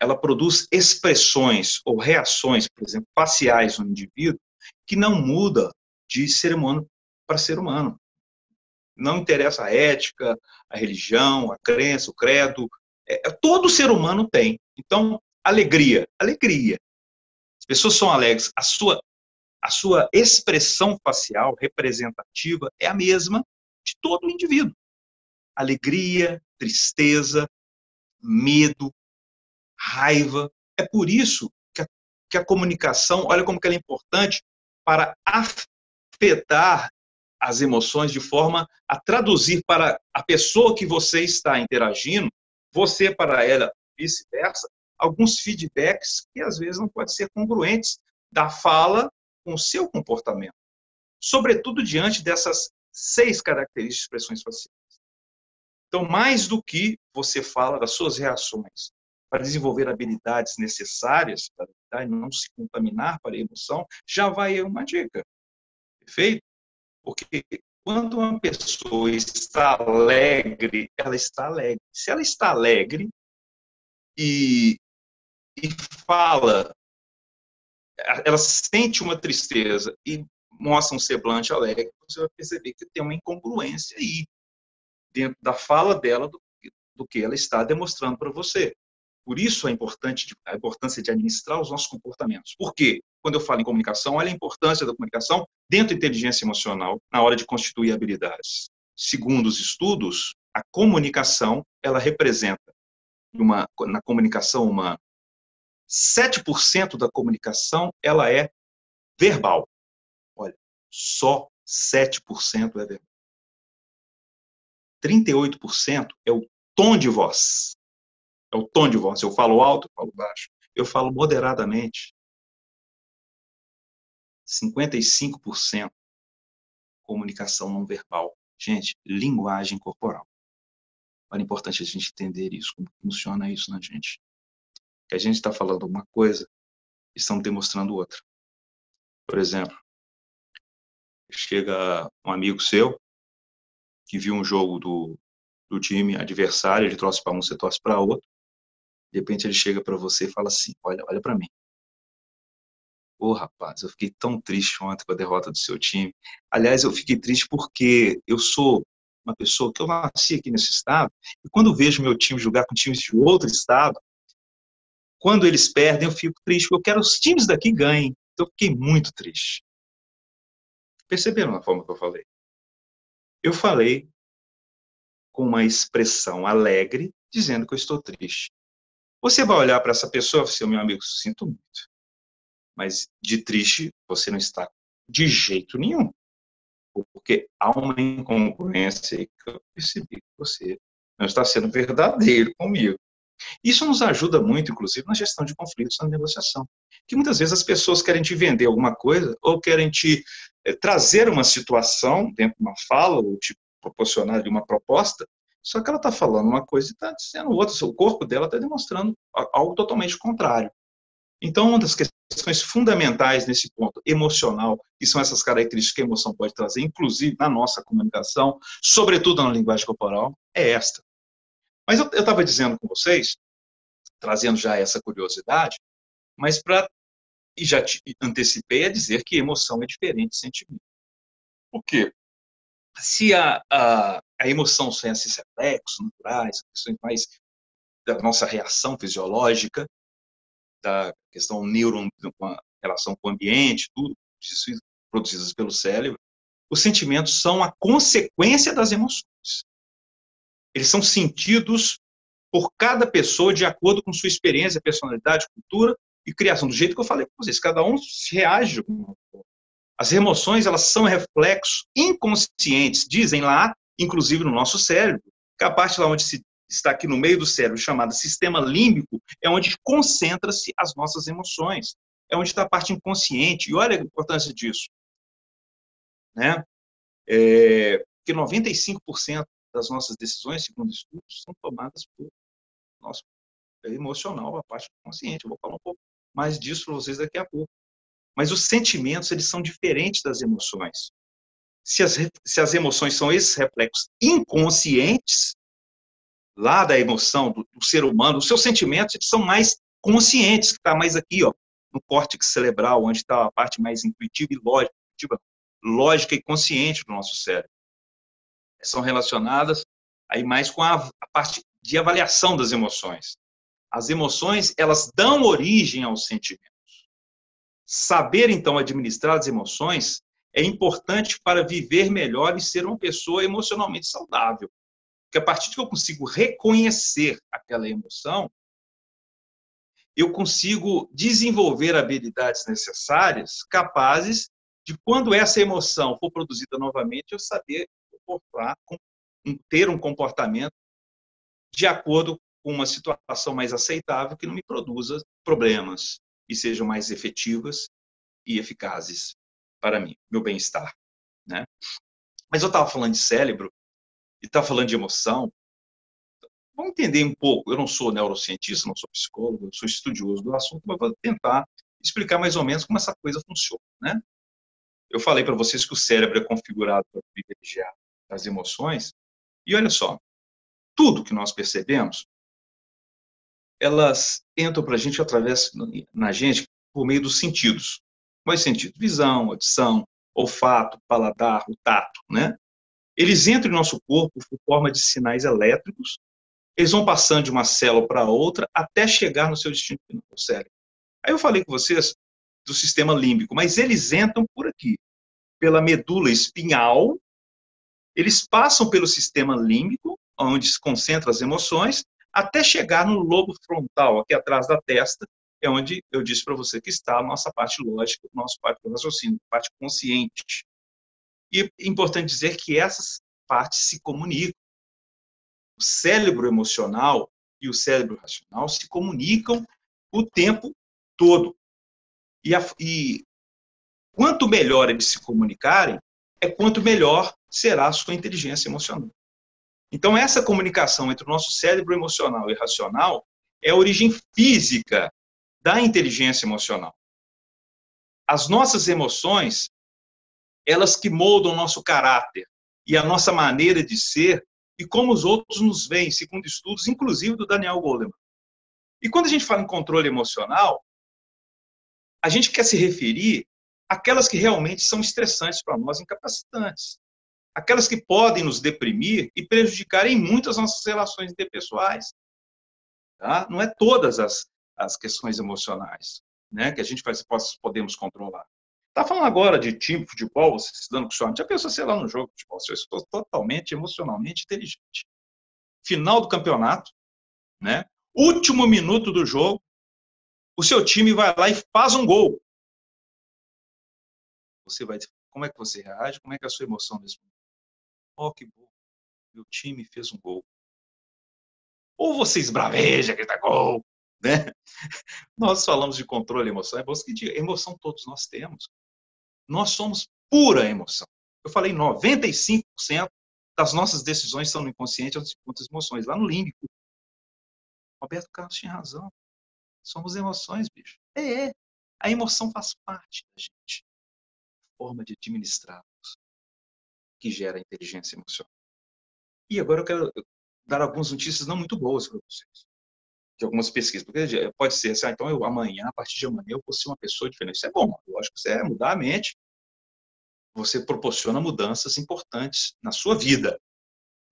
ela produz expressões ou reações, por exemplo, faciais no indivíduo, que não muda de ser humano para ser humano. Não interessa a ética, a religião, a crença, o credo. Todo ser humano tem. Então, alegria. As pessoas são alegres. A sua expressão facial representativa é a mesma de todo o indivíduo. Alegria, tristeza, medo, raiva. É por isso que a comunicação, olha como que ela é importante para afetar as emoções de forma a traduzir para a pessoa que você está interagindo, você para ela, vice-versa, alguns feedbacks que às vezes não podem ser congruentes da fala com o seu comportamento. Sobretudo diante dessas 6 características de expressões faciais. Então, mais do que você fala das suas reações para desenvolver habilidades necessárias para não se contaminar para a emoção, já vai uma dica. Perfeito? Porque quando uma pessoa está alegre, ela está alegre. Se ela está alegre e fala, ela sente uma tristeza e mostra um semblante alegre, você vai perceber que tem uma incongruência aí, dentro da fala dela do que ela está demonstrando para você. Por isso a importância de administrar os nossos comportamentos. Por quê? Quando eu falo em comunicação, olha a importância da comunicação dentro da inteligência emocional na hora de constituir habilidades. Segundo os estudos, a comunicação, ela representa, na comunicação humana, 7% da comunicação ela é verbal. Olha, só 7% é verbal. 38% é o tom de voz. É o tom de voz. Eu falo alto, eu falo baixo. Eu falo moderadamente. 55% comunicação não verbal. Gente, linguagem corporal. Olha, é importante a gente entender isso, como funciona isso na gente. Que a gente está falando uma coisa e estamos demonstrando outra. Por exemplo, chega um amigo seu que viu um jogo do time adversário, ele torce para um, você torce para outro. De repente ele chega para você e fala assim, olha para mim. Ô, rapaz, eu fiquei tão triste ontem com a derrota do seu time. Aliás, eu fiquei triste porque eu sou uma pessoa que eu nasci aqui nesse estado, e quando vejo meu time jogar com times de outro estado, quando eles perdem, eu fico triste, porque eu quero os times daqui ganhem. Então, eu fiquei muito triste. Perceberam a forma que eu falei? Eu falei com uma expressão alegre, dizendo que eu estou triste. Você vai olhar para essa pessoa e falar, meu amigo, sinto muito. Mas de triste, você não está de jeito nenhum. Porque há uma incongruência aí que eu percebi que você não está sendo verdadeiro comigo. Isso nos ajuda muito, inclusive, na gestão de conflitos, na negociação. Que muitas vezes as pessoas querem te vender alguma coisa ou querem te trazer uma situação dentro de uma fala ou te proporcionar ali uma proposta, só que ela está falando uma coisa e está dizendo outra. O corpo dela está demonstrando algo totalmente contrário. Então, uma das questões fundamentais nesse ponto emocional, que são essas características que a emoção pode trazer, inclusive na nossa comunicação, sobretudo na linguagem corporal, é esta. Mas eu estava dizendo com vocês, trazendo já essa curiosidade, mas e já te antecipei a dizer que emoção é diferente de sentimento. Por quê? Se a emoção são esses reflexos naturais, questões mais da nossa reação fisiológica, da questão neuro, com a relação com o ambiente, tudo, produzidas pelo cérebro, os sentimentos são a consequência das emoções. Eles são sentidos por cada pessoa de acordo com sua experiência, personalidade, cultura e criação. Do jeito que eu falei para vocês, cada um se reage. As emoções, elas são reflexos inconscientes, dizem lá, inclusive no nosso cérebro, que a parte lá onde está aqui no meio do cérebro, chamada sistema límbico, é onde concentra-se as nossas emoções. É onde está a parte inconsciente. E olha a importância disso. Né? Que 95% das nossas decisões, segundo estudos, são tomadas por nosso emocional, a parte consciente. Eu vou falar um pouco mais disso para vocês daqui a pouco. Mas os sentimentos, eles são diferentes das emoções. Se as emoções são esses reflexos inconscientes, lá da emoção do ser humano, os seus sentimentos eles são mais conscientes, que está mais aqui, ó, no córtex cerebral, onde está a parte mais intuitiva e lógica e consciente do nosso cérebro. São relacionadas aí mais com a parte de avaliação das emoções. As emoções, elas dão origem aos sentimentos. Saber, então, administrar as emoções é importante para viver melhor e ser uma pessoa emocionalmente saudável. Porque a partir de que eu consigo reconhecer aquela emoção, eu consigo desenvolver habilidades necessárias, capazes de, quando essa emoção for produzida novamente, eu saber ter um comportamento de acordo com uma situação mais aceitável, que não me produza problemas e sejam mais efetivas e eficazes para mim, meu bem-estar. Né? Mas eu estava falando de cérebro e estava falando de emoção. Vamos entender um pouco. Eu não sou neurocientista, não sou psicólogo, eu sou estudioso do assunto, mas vou tentar explicar mais ou menos como essa coisa funciona. Né? Eu falei para vocês que o cérebro é configurado para privilegiar as emoções. E olha só, tudo que nós percebemos, elas entram para a gente através na gente por meio dos sentidos. Quais sentidos? Visão, audição, olfato, paladar, o tato, né? Eles entram em nosso corpo por forma de sinais elétricos Eles vão passando de uma célula para outra até chegar no seu destino final, o cérebro. Aí eu falei com vocês do sistema límbico, mas eles entram por aqui, pela medula espinhal, eles passam pelo sistema límbico, onde se concentram as emoções, até chegar no lobo frontal, aqui atrás da testa, é onde eu disse para você que está a nossa parte lógica, a nossa parte do raciocínio, a parte consciente. E é importante dizer que essas partes se comunicam. O cérebro emocional e o cérebro racional se comunicam o tempo todo. E quanto melhor eles se comunicarem, quanto melhor será a sua inteligência emocional. Então, essa comunicação entre o nosso cérebro emocional e racional é a origem física da inteligência emocional. As nossas emoções, elas que moldam o nosso caráter e a nossa maneira de ser e como os outros nos veem, segundo estudos, inclusive do Daniel Goleman. E quando a gente fala em controle emocional, a gente quer se referir àquelas que realmente são estressantes para nós, incapacitantes. Aquelas que podem nos deprimir e prejudicar em muito as nossas relações interpessoais. Tá? Não é todas as questões emocionais, né, que a gente podemos controlar. Está falando agora de time de futebol, você se dando com o já pensou, sei lá, no jogo de futebol, eu estou totalmente emocionalmente inteligente. Final do campeonato, né, último minuto do jogo, o seu time vai lá e faz um gol. Você vai, como é que você reage? Como é que é a sua emoção nesse momento? Oh, que bom, meu time fez um gol. Ou você esbraveja, grita gol, né? Nós falamos de controle de emoção, é bom que diga, emoção todos nós temos. Nós somos pura emoção. Eu falei 95% das nossas decisões são no inconsciente, as emoções, lá no límbico. Roberto Carlos tinha razão. Somos emoções, bicho. É. A emoção faz parte da gente. Forma de administrá-los, que gera a inteligência emocional. E agora eu quero dar algumas notícias não muito boas para vocês. De algumas pesquisas. Porque pode ser assim, então amanhã, a partir de amanhã, eu vou ser uma pessoa diferente. Isso é bom, lógico, você mudar a mente. Você proporciona mudanças importantes na sua vida,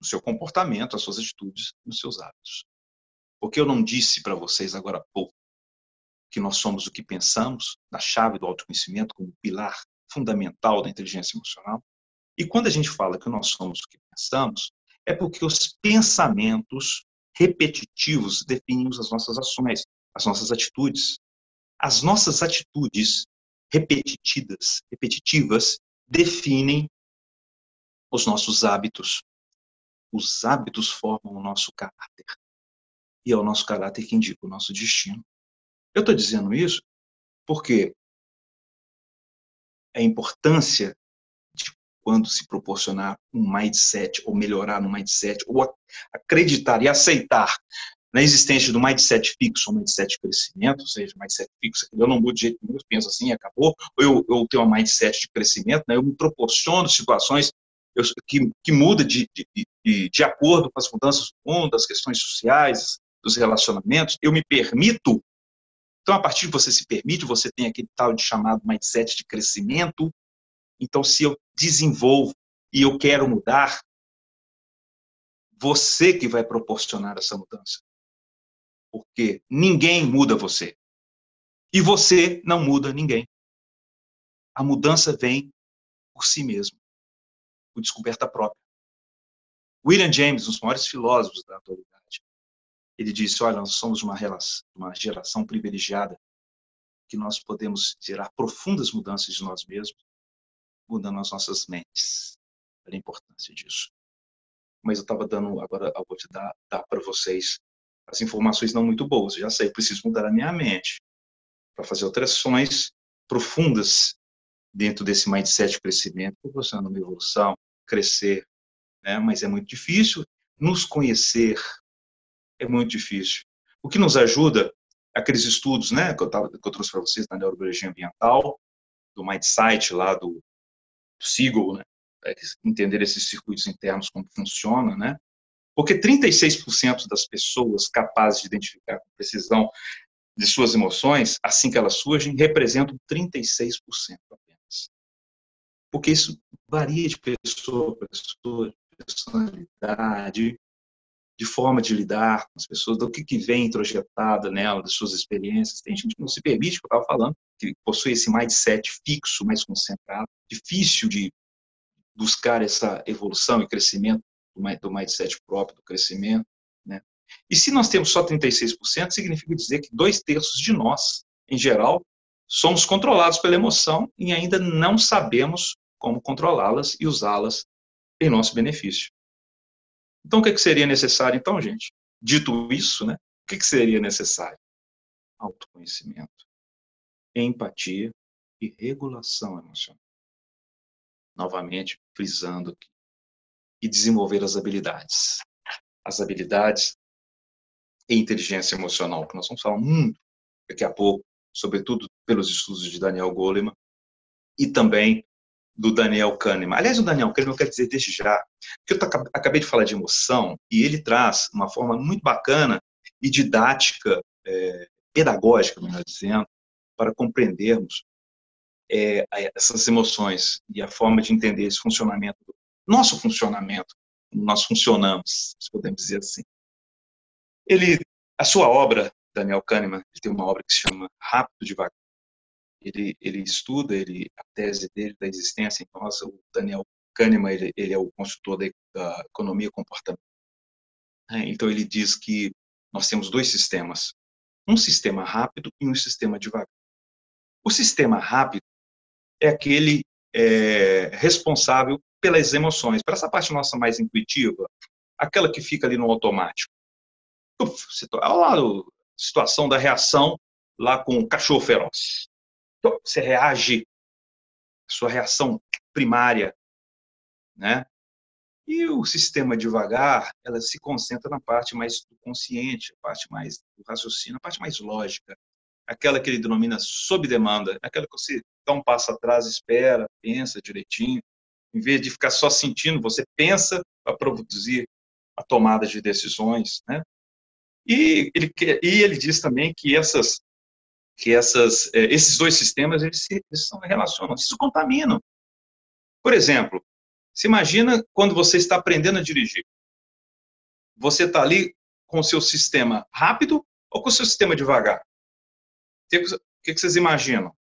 no seu comportamento, nas suas atitudes, nos seus hábitos. Porque eu não disse para vocês agora há pouco que nós somos o que pensamos, na chave do autoconhecimento, como pilar fundamental da inteligência emocional. E quando a gente fala que nós somos o que pensamos, é porque os pensamentos repetitivos definem as nossas ações, as nossas atitudes. As nossas atitudes repetitivas, definem os nossos hábitos. Os hábitos formam o nosso caráter. E é o nosso caráter que indica o nosso destino. Eu estou dizendo isso porque a importância de quando se proporcionar um mindset, ou melhorar no mindset, ou acreditar e aceitar na existência do mindset fixo, ou mindset de crescimento, ou seja, mindset fixo, eu não mudo de jeito nenhum, eu penso assim, acabou, ou eu tenho um mindset de crescimento, né, eu me proporciono situações que muda de acordo com as mudanças do mundo, das questões sociais, dos relacionamentos, eu me permito. Então, a partir de você se permite, você tem aquele tal de chamado mindset de crescimento. Então, se eu desenvolvo e eu quero mudar, você que vai proporcionar essa mudança. Porque ninguém muda você. E você não muda ninguém. A mudança vem por si mesmo, por descoberta própria. William James, um dos maiores filósofos da atualidade, ele disse, olha, nós somos uma geração privilegiada, que nós podemos gerar profundas mudanças de nós mesmos, mudando as nossas mentes. Olha a importância disso. Mas eu estava dando, agora eu vou te dar para vocês as informações não muito boas. Eu já sei, eu preciso mudar a minha mente para fazer alterações profundas dentro desse mindset de crescimento, proporcionando uma evolução, crescer, né? Mas é muito difícil nos conhecer, é muito difícil. O que nos ajuda, aqueles estudos, né, que eu trouxe para vocês na neurobiologia ambiental, do Mindsight lá do Siegel, né, entender esses circuitos internos, como funciona, né? Porque 36% das pessoas capazes de identificar com precisão de suas emoções, assim que elas surgem, representam 36% apenas. Porque isso varia de pessoa para pessoa, de personalidade. de forma de lidar com as pessoas, do que vem introjetado nela, das suas experiências. Tem gente que não se permite, que eu estava falando, que possui esse mindset fixo, mais concentrado, difícil de buscar essa evolução e crescimento do mindset próprio, do crescimento, né? E se nós temos só 36%, significa dizer que 2/3 de nós, em geral, somos controlados pela emoção e ainda não sabemos como controlá-las e usá-las em nosso benefício. Então, o que seria necessário, então, gente? Dito isso, né? O que seria necessário? Autoconhecimento, empatia e regulação emocional. Novamente, frisando aqui. E desenvolver as habilidades. As habilidades e inteligência emocional, que nós vamos falar muito daqui a pouco, sobretudo pelos estudos de Daniel Goleman e também do Daniel Kahneman. Aliás, o Daniel Kahneman, eu quero dizer desde já, que eu acabei de falar de emoção, e ele traz uma forma muito bacana e didática, pedagógica, melhor dizendo, para compreendermos essas emoções e a forma de entender esse funcionamento, nosso funcionamento, como nós funcionamos, se podemos dizer assim. A sua obra, Daniel Kahneman, ele tem uma obra que se chama Rápido e Devagar. Ele estuda, a tese dele da existência em nós, o Daniel Kahneman, ele é o consultor da economia comportamental. Então, ele diz que nós temos 2 sistemas, um sistema rápido e um sistema devagar. O sistema rápido é aquele responsável pelas emoções, para essa parte nossa mais intuitiva, aquela que fica ali no automático. Olha lá a situação da reação lá com o cachorro feroz. Então, você reage, sua reação primária, né? E o sistema devagar, ela se concentra na parte mais do consciente, a parte mais do raciocínio, a parte mais lógica, aquela que ele denomina sob demanda, aquela que você dá um passo atrás, espera, pensa direitinho, em vez de ficar só sentindo, você pensa para produzir a tomada de decisões, né? E ele diz também que esses 2 sistemas eles se relacionam, se contaminam. Por exemplo, se imagina quando você está aprendendo a dirigir. Você está ali com o seu sistema rápido ou com o seu sistema devagar? O que vocês imaginam?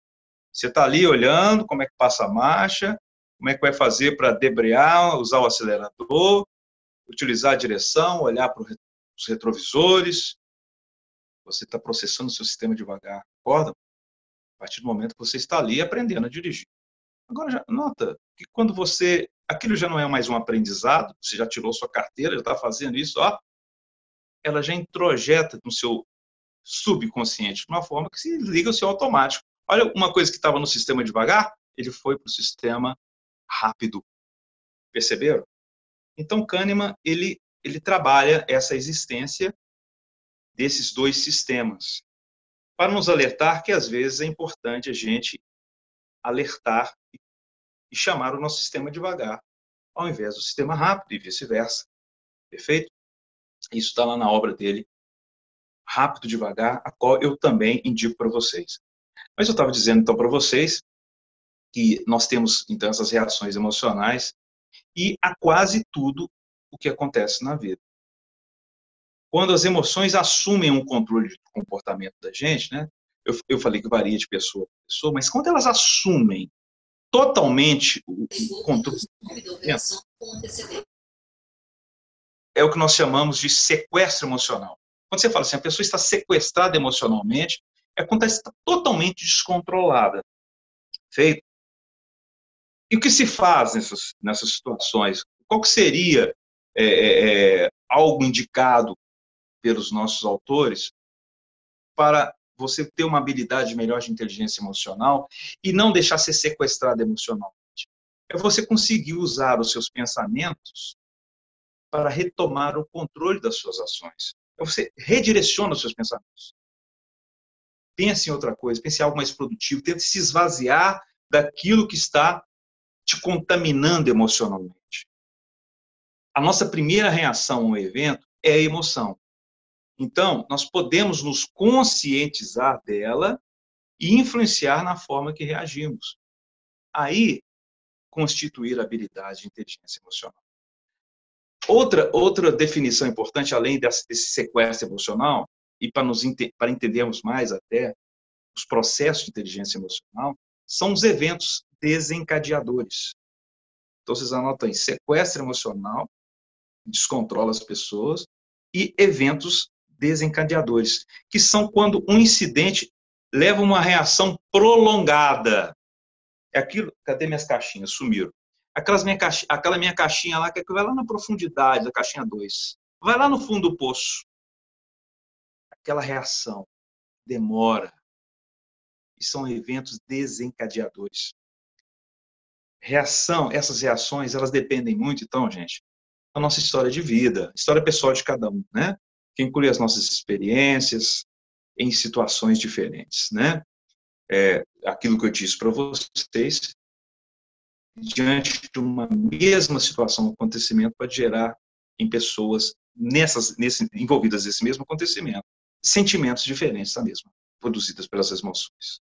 Você está ali olhando como é que passa a marcha, como é que vai fazer para debrear, usar o acelerador, utilizar a direção, olhar para os retrovisores. Você está processando o seu sistema devagar, concorda? A partir do momento que você está ali aprendendo a dirigir. Agora, já nota que quando aquilo já não é mais um aprendizado, você já tirou sua carteira, já está fazendo isso, ela já introjeta no seu subconsciente, de uma forma que se liga ao seu automático. Olha, uma coisa que estava no sistema devagar, ele foi para o sistema rápido. Perceberam? Então, Kahneman, ele trabalha essa existência desses 2 sistemas, para nos alertar que, às vezes, é importante a gente alertar e chamar o nosso sistema devagar, ao invés do sistema rápido e vice-versa. Perfeito? Isso está lá na obra dele, Rápido e Devagar, a qual eu também indico para vocês. Mas eu estava dizendo, então, para vocês que nós temos, então, essas reações emocionais e a quase tudo o que acontece na vida. Quando as emoções assumem um controle do comportamento da gente, né? Eu falei que varia de pessoa para pessoa, mas quando elas assumem totalmente o controle do comportamento, é o que nós chamamos de sequestro emocional. Quando você fala assim, a pessoa está sequestrada emocionalmente, é quando ela está totalmente descontrolada. Feito? E o que se faz nessas situações? Qual que seria algo indicado pelos nossos autores para você ter uma habilidade melhor de inteligência emocional e não deixar ser sequestrado emocionalmente? É você conseguir usar os seus pensamentos para retomar o controle das suas ações. Você redireciona os seus pensamentos. Pense em outra coisa, pense em algo mais produtivo, tente se esvaziar daquilo que está te contaminando emocionalmente. A nossa primeira reação ao evento é a emoção. Então, nós podemos nos conscientizar dela e influenciar na forma que reagimos. Aí, constituir a habilidade de inteligência emocional. Outra definição importante, além desse sequestro emocional, e para entendermos mais até os processos de inteligência emocional, são os eventos desencadeadores. Então, vocês anotam aí, sequestro emocional, descontrola as pessoas, e eventos desencadeadores, que são quando um incidente leva a uma reação prolongada. É aquilo, cadê minhas caixinhas? Sumiram. Aquela minha caixinha lá, que vai lá na profundidade, da caixinha 2. Vai lá no fundo do poço. Aquela reação demora. E são eventos desencadeadores. Essas reações, elas dependem muito, então, gente, da nossa história de vida, história pessoal de cada um, né? Que inclui as nossas experiências em situações diferentes, né? Aquilo que eu disse para vocês, diante de uma mesma situação, um acontecimento pode gerar em pessoas envolvidas nesse mesmo acontecimento, sentimentos diferentes da mesma, produzidas pelas emoções.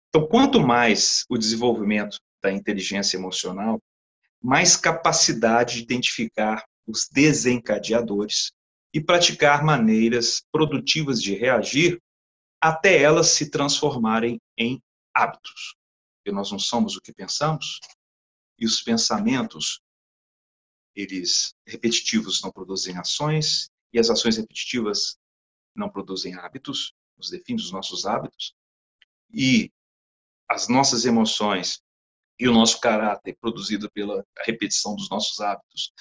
Então, quanto mais o desenvolvimento da inteligência emocional, mais capacidade de identificar os desencadeadores e praticar maneiras produtivas de reagir até elas se transformarem em hábitos. Porque nós não somos o que pensamos, e os pensamentos, eles repetitivos não produzem ações, e as ações repetitivas não produzem hábitos, nos definem os nossos hábitos, e as nossas emoções e o nosso caráter produzido pela repetição dos nossos hábitos,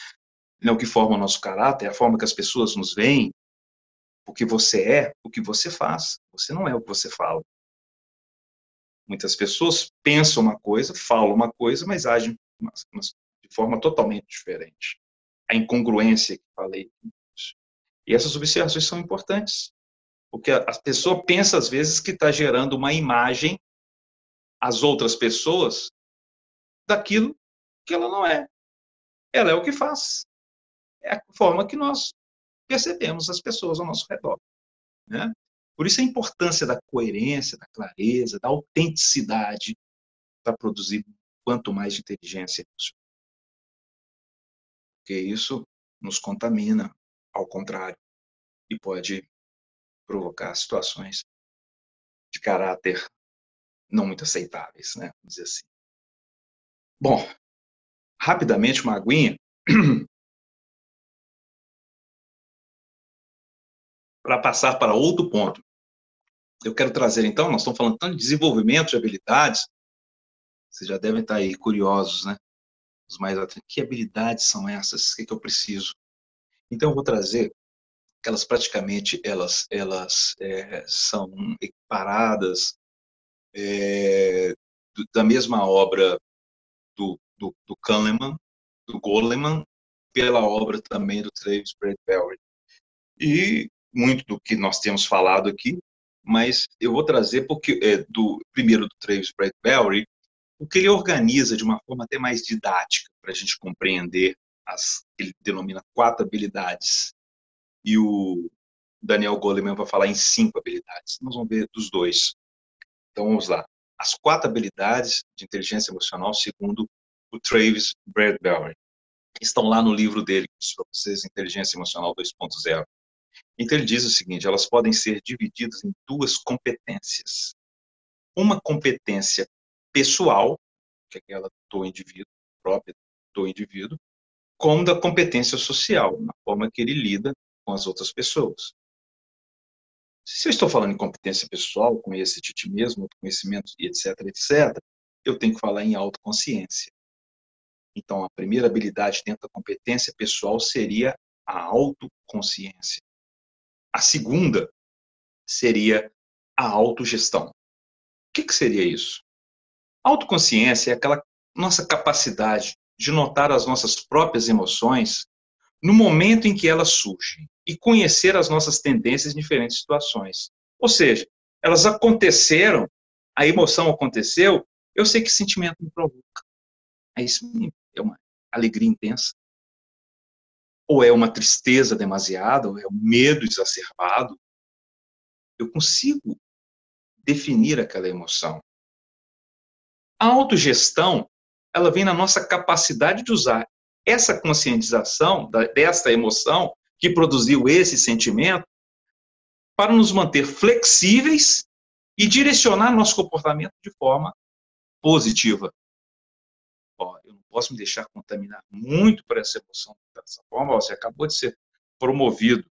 não, o que forma o nosso caráter, é a forma que as pessoas nos veem, o que você é, o que você faz. Você não é o que você fala. Muitas pessoas pensam uma coisa, falam uma coisa, mas agem de forma totalmente diferente. A incongruência que falei. E essas observações são importantes, porque a pessoa pensa, às vezes, que está gerando uma imagem às outras pessoas daquilo que ela não é. Ela é o que faz. É a forma que nós percebemos as pessoas ao nosso redor, né? Por isso a importância da coerência, da clareza, da autenticidade para produzir quanto mais de inteligência emocional. Porque isso nos contamina, ao contrário, e pode provocar situações de caráter não muito aceitáveis, né? Vamos dizer assim. Bom, rapidamente uma aguinha para passar para outro ponto. Eu quero trazer, então, nós estamos falando tanto de desenvolvimento de habilidades, vocês já devem estar aí curiosos, né? Os mais atentos. Que habilidades são essas? O que eu preciso? Então, eu vou trazer que elas praticamente elas são equiparadas da mesma obra do Kahneman, do Goleman, pela obra também do Travis Bradbury. E muito do que nós temos falado aqui, mas eu vou trazer porque primeiro do Travis Bradbury, o que ele organiza de uma forma até mais didática para a gente compreender ele denomina 4 habilidades. E o Daniel Goleman vai falar em 5 habilidades. Nós vamos ver dos dois. Então, vamos lá. As 4 habilidades de inteligência emocional, segundo o Travis Bradbury, estão lá no livro dele, para vocês, Inteligência Emocional 2.0. Então, ele diz o seguinte, elas podem ser divididas em 2 competências. Uma competência pessoal, que é aquela do indivíduo, própria do indivíduo, como da competência social, na forma que ele lida com as outras pessoas. Se eu estou falando em competência pessoal, conhecer-te a ti mesmo, conhecimento, etc., etc., eu tenho que falar em autoconsciência. Então, a primeira habilidade dentro da competência pessoal seria a autoconsciência. A segunda seria a autogestão. O que seria isso? A autoconsciência é aquela nossa capacidade de notar as nossas próprias emoções no momento em que elas surgem e conhecer as nossas tendências em diferentes situações. Ou seja, elas aconteceram, a emoção aconteceu, eu sei que sentimento me provoca. É isso mesmo, é uma alegria intensa. Ou é uma tristeza demasiada, ou é um medo exacerbado. Eu consigo definir aquela emoção. A autogestão, ela vem na nossa capacidade de usar essa conscientização desta emoção que produziu esse sentimento para nos manter flexíveis e direcionar nosso comportamento de forma positiva. Ó, eu não posso me deixar contaminar muito por essa emoção dessa forma. Ó, você acabou de ser promovido.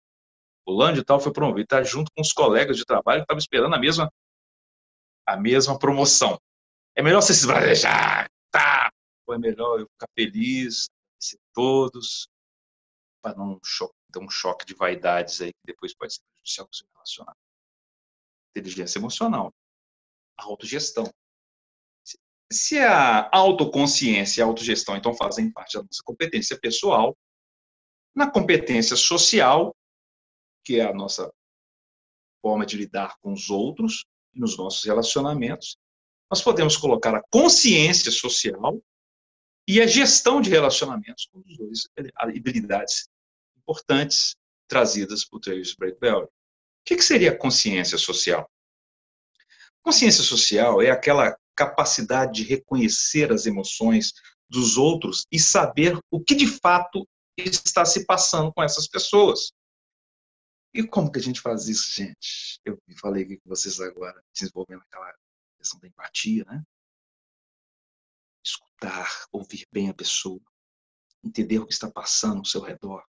O fulano de tal foi promovido, está junto com os colegas de trabalho que estavam esperando a mesma promoção. É melhor você se esbravejar, tá? Ou é melhor eu ficar feliz, ser todos, para não ter um choque de vaidades aí, que depois pode ser prejudicial para o seu relacionamento. Inteligência emocional, a autogestão. Se a autoconsciência e a autogestão, então, fazem parte da nossa competência pessoal, na competência social, que é a nossa forma de lidar com os outros e nos nossos relacionamentos, nós podemos colocar a consciência social e a gestão de relacionamentos como as duas habilidades importantes trazidas por Travis Bradbury. O que seria a consciência social? Consciência social é aquela capacidade de reconhecer as emoções dos outros e saber o que de fato está se passando com essas pessoas. E como que a gente faz isso, gente? Eu falei aqui com vocês agora, desenvolvendo aquela questão da empatia, né? Escutar, ouvir bem a pessoa, entender o que está passando ao seu redor,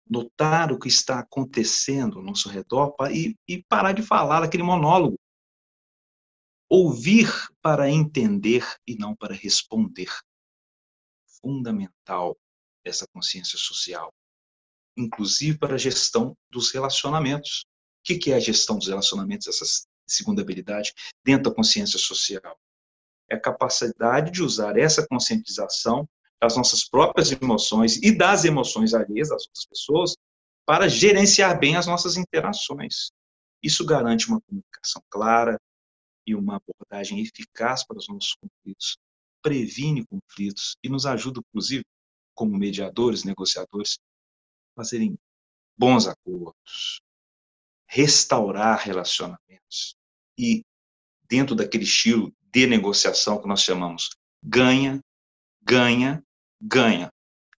notar o que está acontecendo ao nosso redor e parar de falar aquele monólogo. Ouvir para entender e não para responder. Fundamental essa consciência social, inclusive para a gestão dos relacionamentos. O que é a gestão dos relacionamentos, essa segunda habilidade, dentro da consciência social? É a capacidade de usar essa conscientização das nossas próprias emoções e das emoções alheias das outras pessoas para gerenciar bem as nossas interações. Isso garante uma comunicação clara e uma abordagem eficaz para os nossos conflitos, previne conflitos e nos ajuda, inclusive, como mediadores, negociadores, a fazerem bons acordos, restaurar relacionamentos e, dentro daquele estilo de negociação que nós chamamos ganha, ganha, ganha.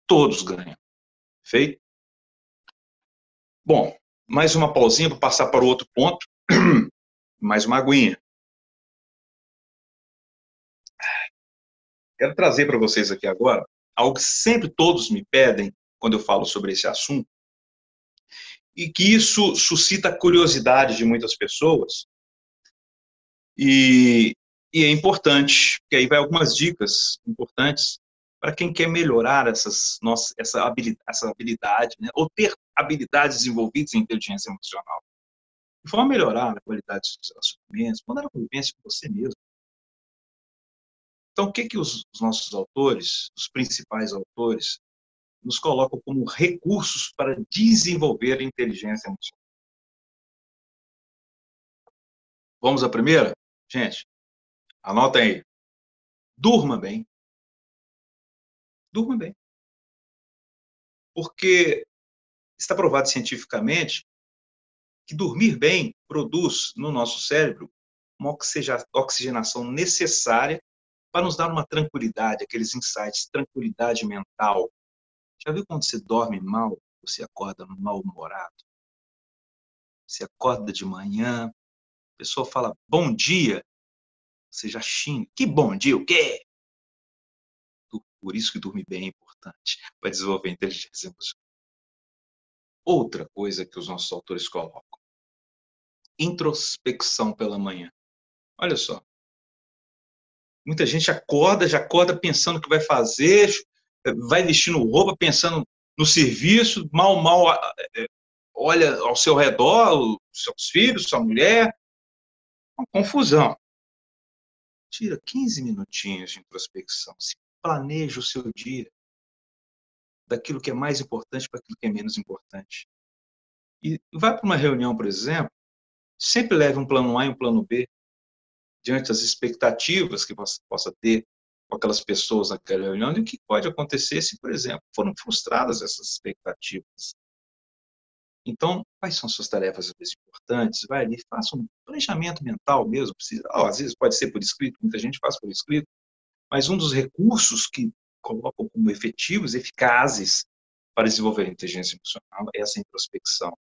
Todos ganham. Feito? Bom, mais uma pausinha para passar para o outro ponto. Mais uma aguinha. Quero trazer para vocês aqui agora algo que sempre todos me pedem quando eu falo sobre esse assunto, e que isso suscita a curiosidade de muitas pessoas, e é importante, porque aí vai algumas dicas importantes para quem quer melhorar essa habilidade, né? Ou ter habilidades desenvolvidas em inteligência emocional. De forma a melhorar a qualidade dos seus relacionamentos, mandar a convivência com você mesmo. Então, o que os nossos autores, os principais autores, nos colocam como recursos para desenvolver a inteligência emocional? Vamos à primeira? Gente, anota aí. Durma bem. Durma bem. Porque está provado cientificamente que dormir bem produz no nosso cérebro uma oxigenação necessária para nos dar uma tranquilidade, aqueles insights, tranquilidade mental. Já viu quando você dorme mal, você acorda mal-humorado? Você acorda de manhã, a pessoa fala bom dia, você já xinga. Que bom dia, o quê? Por isso que dormir bem é importante, para desenvolver a inteligência emocional. Outra coisa que os nossos autores colocam: introspecção pela manhã. Olha só, muita gente já acorda pensando o que vai fazer, vai vestindo roupa pensando no serviço, mal olha ao seu redor, os seus filhos, sua mulher, uma confusão. Tira 15 minutinhos de introspecção, se planeja o seu dia, daquilo que é mais importante para aquilo que é menos importante. E vai para uma reunião, por exemplo, sempre leve um plano A e um plano B, diante das expectativas que você possa ter com aquelas pessoas naquela reunião, e o que pode acontecer se, por exemplo, foram frustradas essas expectativas. Então, quais são suas tarefas mais importantes? Vai ali, faça um planejamento mental mesmo. Às vezes pode ser por escrito, muita gente faz por escrito, mas um dos recursos que colocam como efetivos, eficazes para desenvolver a inteligência emocional, é essa introspecção.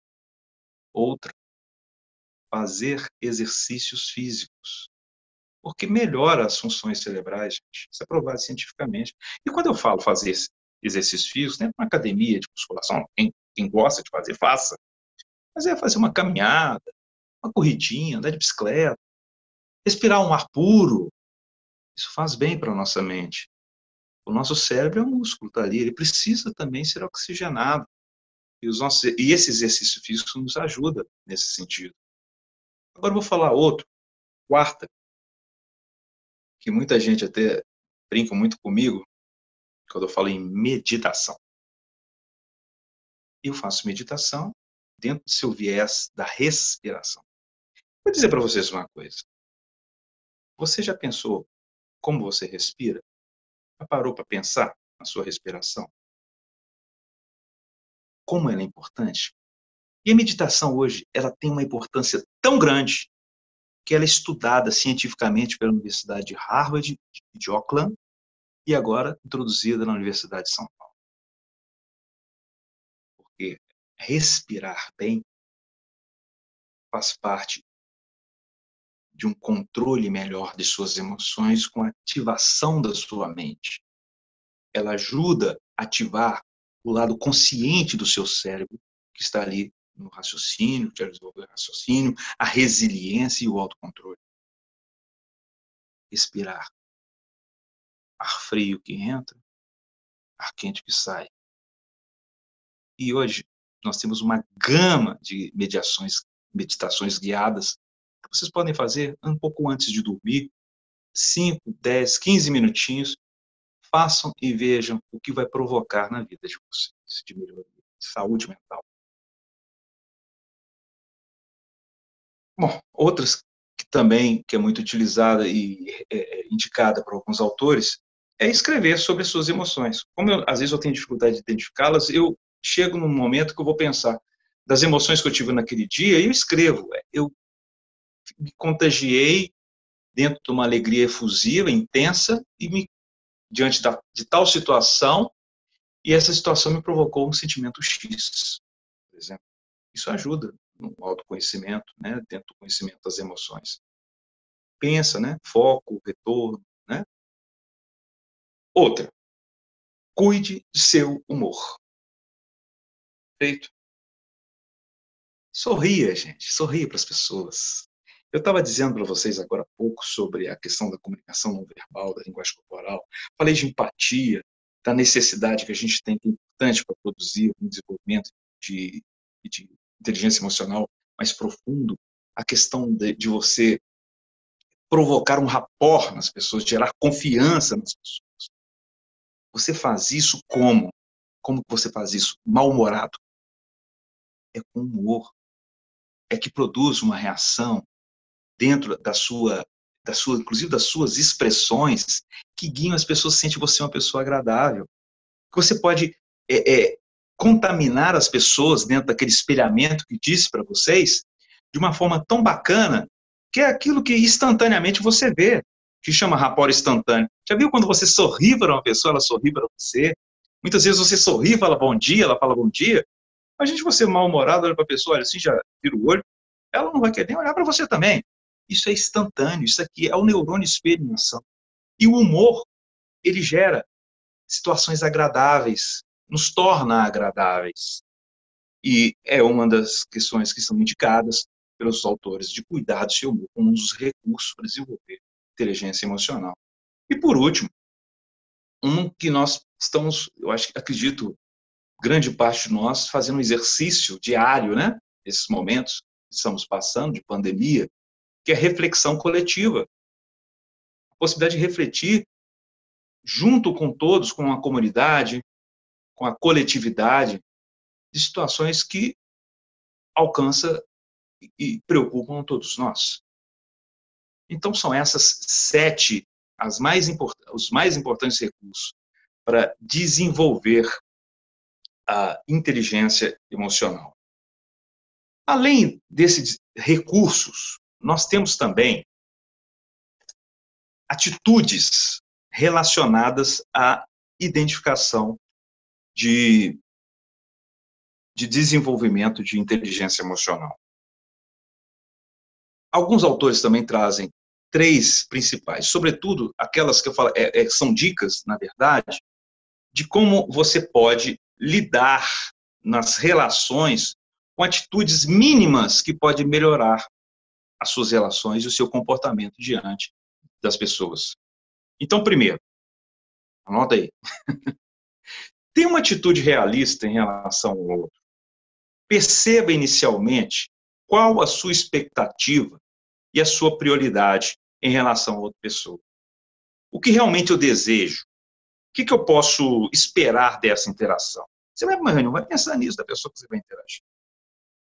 Outra, fazer exercícios físicos, porque melhora as funções cerebrais, gente. Isso é provado cientificamente. E quando eu falo fazer exercícios físicos, não é uma academia de musculação, quem gosta de fazer, faça, mas é fazer uma caminhada, uma corridinha, andar de bicicleta, respirar um ar puro. Isso faz bem para a nossa mente. O nosso cérebro é um músculo, está ali, ele precisa também ser oxigenado. E esse exercício físico nos ajuda nesse sentido. Agora eu vou falar outro, quarta, que muita gente até brinca muito comigo quando eu falo em meditação. Eu faço meditação dentro do seu viés da respiração. Vou dizer para vocês uma coisa. Você já pensou como você respira? Já parou para pensar na sua respiração? Como ela é importante? E a meditação hoje, ela tem uma importância tão grande que ela é estudada cientificamente pela Universidade de Harvard, de Auckland, e agora introduzida na Universidade de São Paulo. Porque respirar bem faz parte de um controle melhor de suas emoções com a ativação da sua mente. Ela ajuda a ativar o lado consciente do seu cérebro, que está ali no raciocínio, que desenvolver o raciocínio, a resiliência e o autocontrole. Respirar. Ar frio que entra, ar quente que sai. E hoje nós temos uma gama de meditações guiadas que vocês podem fazer um pouco antes de dormir, 5, 10, 15 minutinhos. Façam e vejam o que vai provocar na vida de vocês, de melhoria, de saúde mental. Bom, outras que também que é muito utilizada e indicada por alguns autores é escrever sobre as suas emoções. Como às vezes eu tenho dificuldade de identificá-las, eu chego num momento que eu vou pensar das emoções que eu tive naquele dia e eu escrevo. Eu me contagiei dentro de uma alegria efusiva, intensa, e diante de tal situação, e essa situação me provocou um sentimento X, por exemplo. Isso ajuda no autoconhecimento, né, dentro do conhecimento das emoções. Pensa, né, foco, retorno, né. Outra, cuide de seu humor. Feito. Sorria, gente, sorria para as pessoas. Eu estava dizendo para vocês agora há pouco sobre a questão da comunicação não verbal, da linguagem corporal. Falei de empatia, da necessidade que a gente tem, que é importante para produzir um desenvolvimento de inteligência emocional mais profundo. A questão de você provocar um rapport nas pessoas, gerar confiança nas pessoas. Você faz isso como? Como que você faz isso? Mal-humorado. É com humor. É que produz uma reação dentro inclusive das suas expressões, que guiam as pessoas, sente você uma pessoa agradável. Que você pode contaminar as pessoas dentro daquele espelhamento que disse para vocês, de uma forma tão bacana, que é aquilo que instantaneamente você vê, que chama rapport instantâneo. Já viu quando você sorri para uma pessoa, ela sorri para você? Muitas vezes você sorri, fala bom dia, ela fala bom dia. A gente, você mal-humorado, olha para a pessoa, olha assim, já vira o olho, ela não vai querer olhar para você também. Isso é instantâneo, isso aqui é o neurônio espelho em ação. E o humor, ele gera situações agradáveis, nos torna agradáveis. E é uma das questões que são indicadas pelos autores de cuidar do seu humor como um dos recursos para desenvolver inteligência emocional. E por último, um que nós estamos, acredito, grande parte de nós fazendo um exercício diário, né? Nesses momentos que estamos passando de pandemia, que é a reflexão coletiva. A possibilidade de refletir junto com todos, com a comunidade, com a coletividade, de situações que alcança e preocupam todos nós. Então, são essas 7 os mais importantes recursos para desenvolver a inteligência emocional. Além desses recursos, nós temos também atitudes relacionadas à identificação de desenvolvimento de inteligência emocional. Alguns autores também trazem 3 principais, sobretudo aquelas que eu falo, são dicas, na verdade, de como você pode lidar nas relações com atitudes mínimas que podem melhorar as suas relações e o seu comportamento diante das pessoas. Então, primeiro, anota aí, tenha uma atitude realista em relação ao outro. Perceba inicialmente qual a sua expectativa e a sua prioridade em relação a outra pessoa. O que realmente eu desejo? O que eu posso esperar dessa interação? Você vai para uma reunião, vai pensar nisso da pessoa que você vai interagir.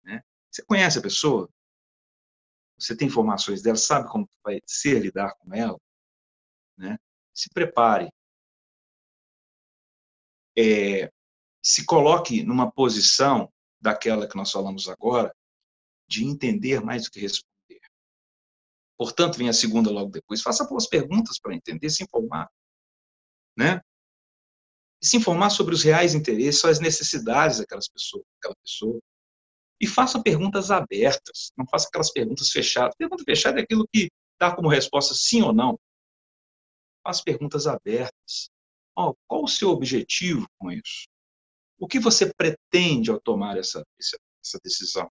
Né? Você conhece a pessoa? Você tem informações dela? Sabe como vai ser lidar com ela? Né? Se prepare. Se coloque numa posição daquela que nós falamos agora, de entender mais do que responder. Portanto, vem a segunda logo depois. Faça boas perguntas para entender, se informar. Né? Se informar sobre os reais interesses, as necessidades daquela pessoa. E faça perguntas abertas, não faça aquelas perguntas fechadas. Pergunta fechada é aquilo que dá como resposta sim ou não. Faça perguntas abertas. Qual o seu objetivo com isso? O que você pretende ao tomar essa decisão?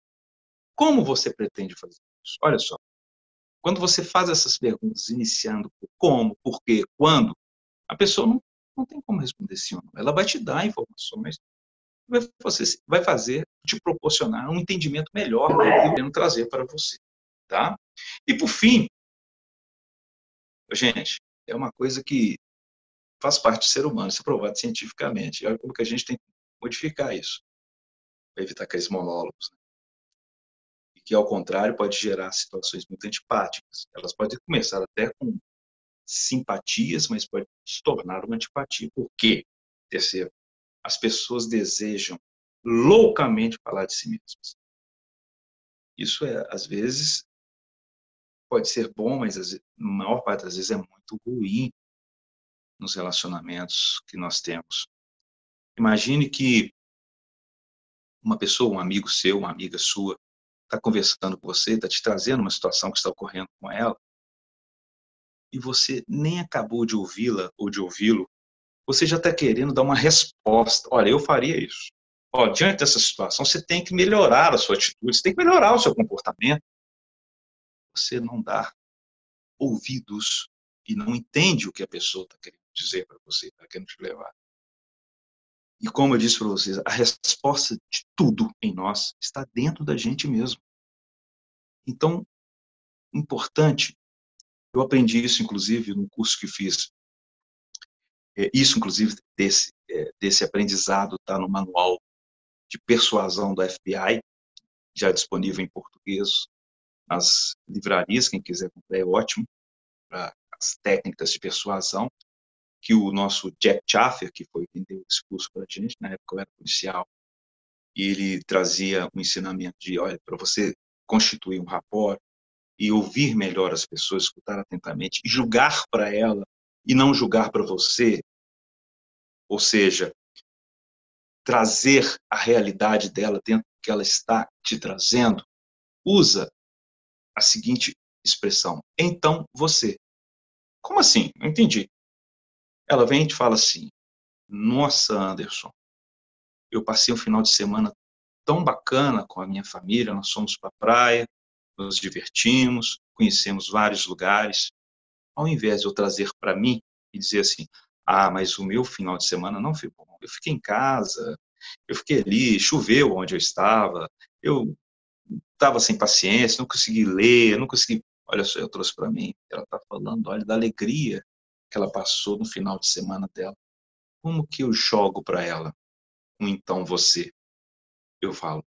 Como você pretende fazer isso? Olha só, quando você faz essas perguntas iniciando por como, por quê, quando, a pessoa não tem como responder sim ou não. Ela vai te dar informações, vai fazer, te proporcionar um entendimento melhor do que eu quero trazer para você. Tá? E, por fim, gente, é uma coisa que faz parte do ser humano, isso é provado cientificamente. Olha como que a gente tem que modificar isso, para evitar aqueles monólogos. Né? E que, ao contrário, pode gerar situações muito antipáticas. Elas podem começar até com simpatias, mas pode se tornar uma antipatia. Por quê? Terceiro, as pessoas desejam loucamente falar de si mesmas. Isso, às vezes, pode ser bom, mas a maior parte das vezes é muito ruim nos relacionamentos que nós temos. Imagine que uma pessoa, um amigo seu, uma amiga sua, está conversando com você, está te trazendo uma situação que está ocorrendo com ela, e você nem acabou de ouvi-la ou de ouvi-lo, você já está querendo dar uma resposta. Olha, eu faria isso. Diante dessa situação, você tem que melhorar a sua atitude, você tem que melhorar o seu comportamento. Você não dá ouvidos e não entende o que a pessoa está querendo dizer para você, está querendo te levar. E como eu disse para vocês, a resposta de tudo em nós está dentro da gente mesmo. Então, importante, eu aprendi isso, inclusive, no curso que fiz. Isso, inclusive, desse aprendizado está no manual de persuasão do FBI, já disponível em português nas livrarias, quem quiser comprar é ótimo, para as técnicas de persuasão, que o nosso Jack Chaffer, que foi quem deu esse curso para a gente, na época eu era policial, e ele trazia um ensinamento de, olha, para você constituir um rapport e ouvir melhor as pessoas, escutar atentamente, e julgar para ela e não julgar para você, ou seja, trazer a realidade dela dentro do que ela está te trazendo, usa a seguinte expressão: então você. Como assim? Não entendi. Ela vem e te fala assim: nossa, Anderson, eu passei um final de semana tão bacana com a minha família, nós fomos para a praia, nos divertimos, conhecemos vários lugares. Ao invés de eu trazer para mim e dizer assim, mas o meu final de semana não foi bom. Eu fiquei em casa, eu fiquei ali, choveu onde eu estava, eu estava sem paciência, não consegui ler, não consegui... Olha só, eu trouxe para mim, ela está falando, olha, da alegria que ela passou no final de semana dela. Como que eu jogo para ela? Então você. Eu falo,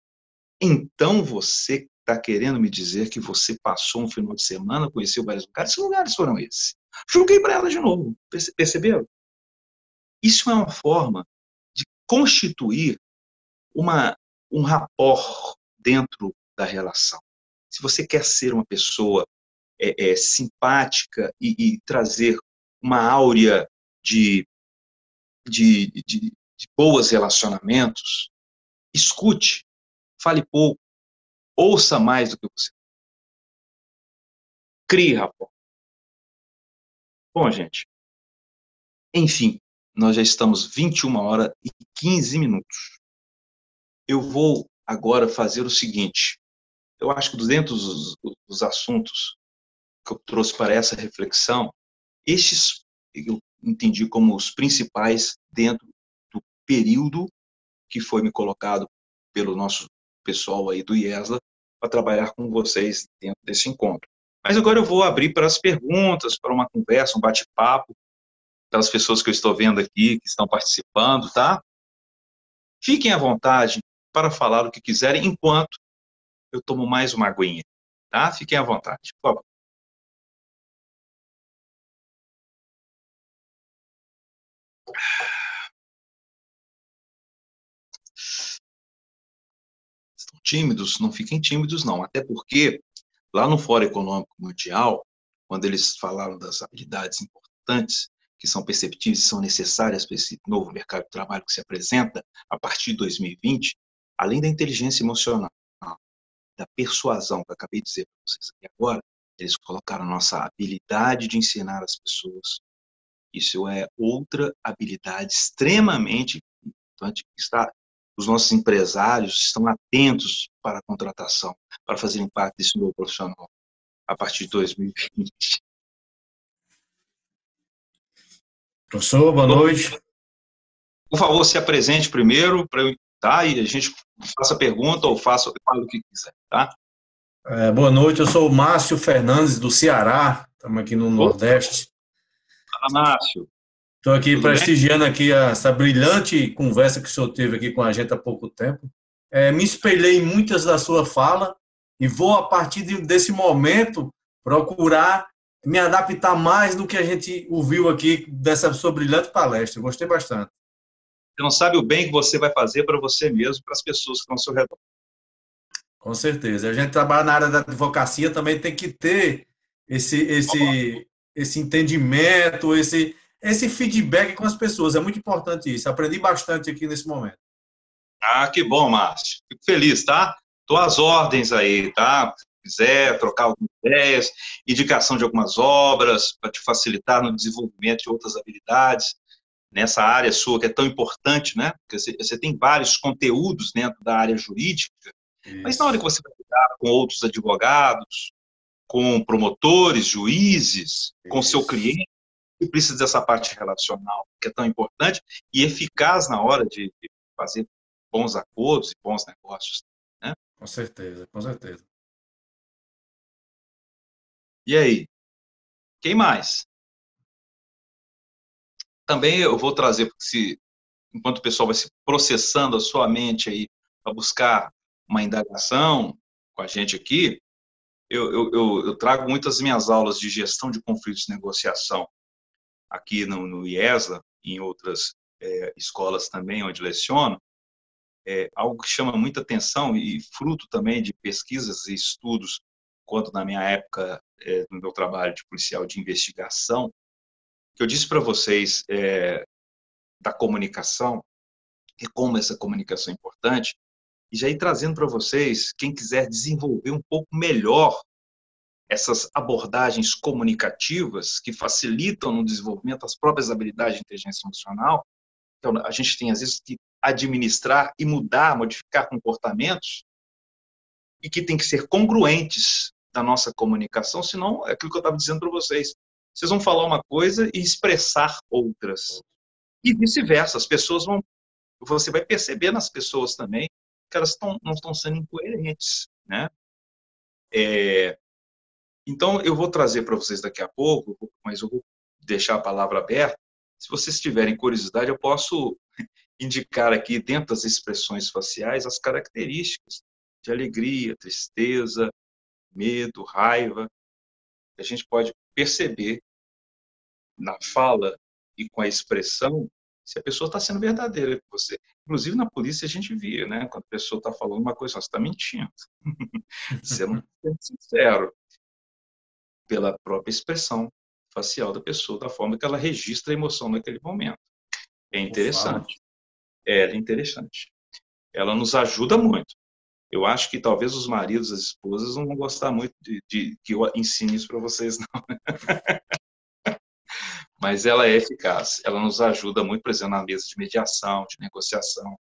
então você está querendo me dizer que você passou um final de semana, conheceu vários lugares? Que lugares foram esses? Joguei para ela de novo. Perceberam? Isso é uma forma de constituir um rapport dentro da relação. Se você quer ser uma pessoa simpática e trazer uma áurea de de bons relacionamentos, escute, fale pouco, ouça mais do que você crie, rapaz. Bom, gente, enfim, nós já estamos 21h15. Eu vou agora fazer o seguinte, eu acho que dentro dos assuntos que eu trouxe para essa reflexão, estes eu entendi como os principais dentro do período que foi me colocado pelo nosso pessoal aí do IESA para trabalhar com vocês dentro desse encontro. Mas agora eu vou abrir para as perguntas, para uma conversa, um bate-papo, pelas pessoas que eu estou vendo aqui, que estão participando, tá? Fiquem à vontade para falar o que quiserem, enquanto eu tomo mais uma aguinha, tá? Fiquem à vontade, por favor. Estão tímidos? Não fiquem tímidos, não. Até porque, lá no Fórum Econômico Mundial, quando eles falaram das habilidades importantes que são perceptíveis e são necessárias para esse novo mercado de trabalho que se apresenta a partir de 2020, além da inteligência emocional, da persuasão, que eu acabei de dizer para vocês aqui agora, eles colocaram a nossa habilidade de ensinar as pessoas. Isso é outra habilidade extremamente importante. Os nossos empresários estão atentos para a contratação, para fazerem parte desse novo profissional a partir de 2020. Professor, boa noite. Por favor, se apresente primeiro, para eu, tá? E a gente faça a pergunta ou fale o que quiser, tá? Boa noite, eu sou o Márcio Fernandes, do Ceará, estamos aqui no Nordeste. Fala, Márcio. Estou aqui Tudo bem? prestigiando aqui essa brilhante conversa que o senhor teve aqui com a gente há pouco tempo. Me espelhei em muitas da sua fala e vou, a partir desse momento, procurar me adaptar mais do que a gente ouviu aqui dessa sua brilhante palestra. Gostei bastante. Você não sabe o bem que você vai fazer para você mesmo, para as pessoas que estão ao seu redor. Com certeza. A gente trabalha na área da advocacia, também tem que ter esse entendimento, esse feedback com as pessoas. É muito importante isso. Aprendi bastante aqui nesse momento. Ah, que bom, Márcio. Fico feliz, tá? Estou às ordens aí, tá? Se quiser trocar algumas ideias, indicação de algumas obras para te facilitar no desenvolvimento de outras habilidades nessa área sua que é tão importante, né? Porque você tem vários conteúdos dentro da área jurídica, mas na hora que você vai lidar com outros advogados, com promotores, juízes, com seu cliente, que precisa dessa parte relacional, que é tão importante e eficaz na hora de fazer bons acordos e bons negócios, né? Com certeza, com certeza. E aí, quem mais? Também eu vou trazer, porque enquanto o pessoal vai se processando a sua mente aí para buscar uma indagação com a gente aqui, eu trago muitas minhas aulas de gestão de conflitos de negociação aqui no IESA, em outras escolas também onde leciono, algo que chama muita atenção e fruto também de pesquisas e estudos, quanto na minha época, no meu trabalho de policial de investigação, que eu disse para vocês da comunicação, e como essa comunicação é importante, e já ir trazendo para vocês, quem quiser desenvolver um pouco melhor essas abordagens comunicativas que facilitam no desenvolvimento as próprias habilidades de inteligência emocional. Então, a gente tem, às vezes, que administrar e mudar, modificar comportamentos e que tem que ser congruentes da nossa comunicação, senão é aquilo que eu estava dizendo para vocês. Vocês vão falar uma coisa e expressar outras. E vice-versa, as pessoas vão... Você vai perceber nas pessoas também que elas não estão sendo incoerentes, né? Então, eu vou trazer para vocês daqui a pouco, mas eu vou deixar a palavra aberta. Se vocês tiverem curiosidade, eu posso indicar aqui, dentro das expressões faciais, as características de alegria, tristeza, medo, raiva, que a gente pode perceber na fala e com a expressão se a pessoa está sendo verdadeira com você. Inclusive, na polícia, a gente via, né? Quando a pessoa está falando uma coisa, você está mentindo. Você não está sendo sincero, pela própria expressão facial da pessoa, da forma que ela registra a emoção naquele momento. É Fala. interessante. Ela é interessante. Ela nos ajuda muito. Eu acho que talvez os maridos, as esposas, não vão gostar muito de que eu ensine isso para vocês, não. Mas ela é eficaz. Ela nos ajuda muito, por exemplo, na mesa de mediação, de negociação,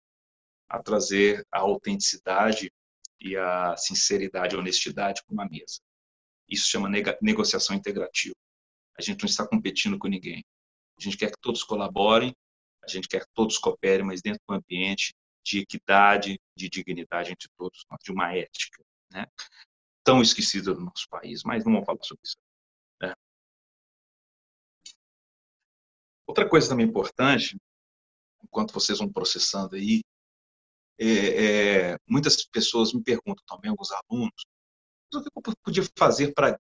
a trazer a autenticidade e a sinceridade, a honestidade para uma mesa. Isso chama negociação integrativa. A gente não está competindo com ninguém. A gente quer que todos colaborem, a gente quer que todos cooperem, mas dentro de um ambiente de equidade, de dignidade entre todos nós, de uma ética, né? Tão esquecida no nosso país, mas não vamos falar sobre isso, né? Outra coisa também importante, enquanto vocês vão processando aí, muitas pessoas me perguntam também, alguns alunos, o que eu podia fazer para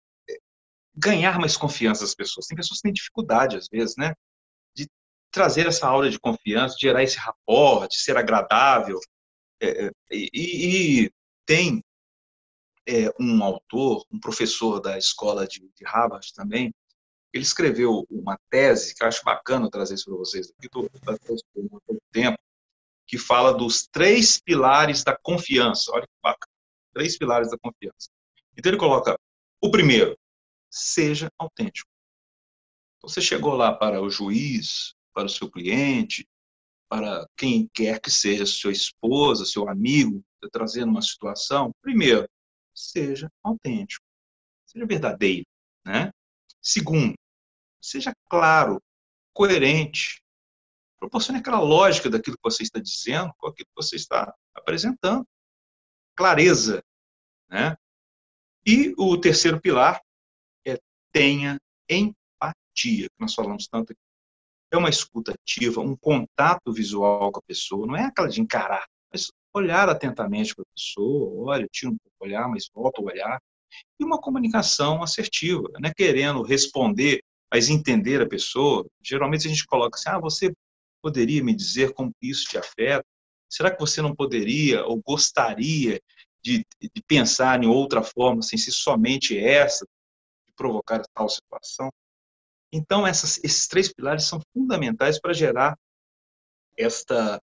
ganhar mais confiança das pessoas? Tem pessoas que têm dificuldade, às vezes, né? De trazer essa aura de confiança, de gerar esse rapport, de ser agradável. E tem um autor, um professor da escola de Harvard também, ele escreveu uma tese, que eu acho bacana trazer isso para vocês, aqui estou há pouco tempo, que fala dos 3 pilares da confiança. Olha que bacana. 3 pilares da confiança. Então ele coloca o primeiro, seja autêntico. Então, você chegou lá para o juiz, para o seu cliente, para quem quer que seja, sua esposa, seu amigo, trazendo uma situação, primeiro, seja autêntico, seja verdadeiro, né? Segundo, seja claro, coerente, proporcione aquela lógica daquilo que você está dizendo com aquilo que você está apresentando, clareza, né? E o terceiro pilar é tenha empatia, que nós falamos tanto aqui. É uma escuta ativa, um contato visual com a pessoa, não é aquela de encarar, mas olhar atentamente para a pessoa, olha, tira um pouco o olhar, mas volta o olhar, e uma comunicação assertiva, não é querendo responder, mas entender a pessoa. Geralmente a gente coloca assim, você poderia me dizer como isso te afeta? Será que você não poderia ou gostaria de pensar em outra forma, sem ser somente essa, de provocar tal situação? Então, esses 3 pilares são fundamentais para gerar esta,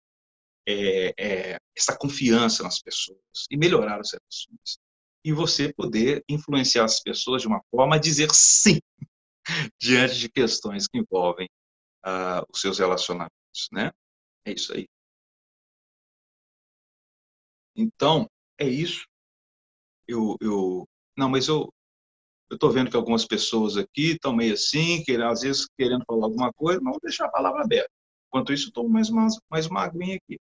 essa confiança nas pessoas e melhorar as relações. E você poder influenciar as pessoas de uma forma a dizer sim diante de questões que envolvem os seus relacionamentos, né? É isso aí. Então, é isso. Não, mas eu estou vendo que algumas pessoas aqui estão meio assim, às vezes querendo falar alguma coisa, não vou deixar a palavra aberta. Enquanto isso, eu tomo mais uma aguinha aqui.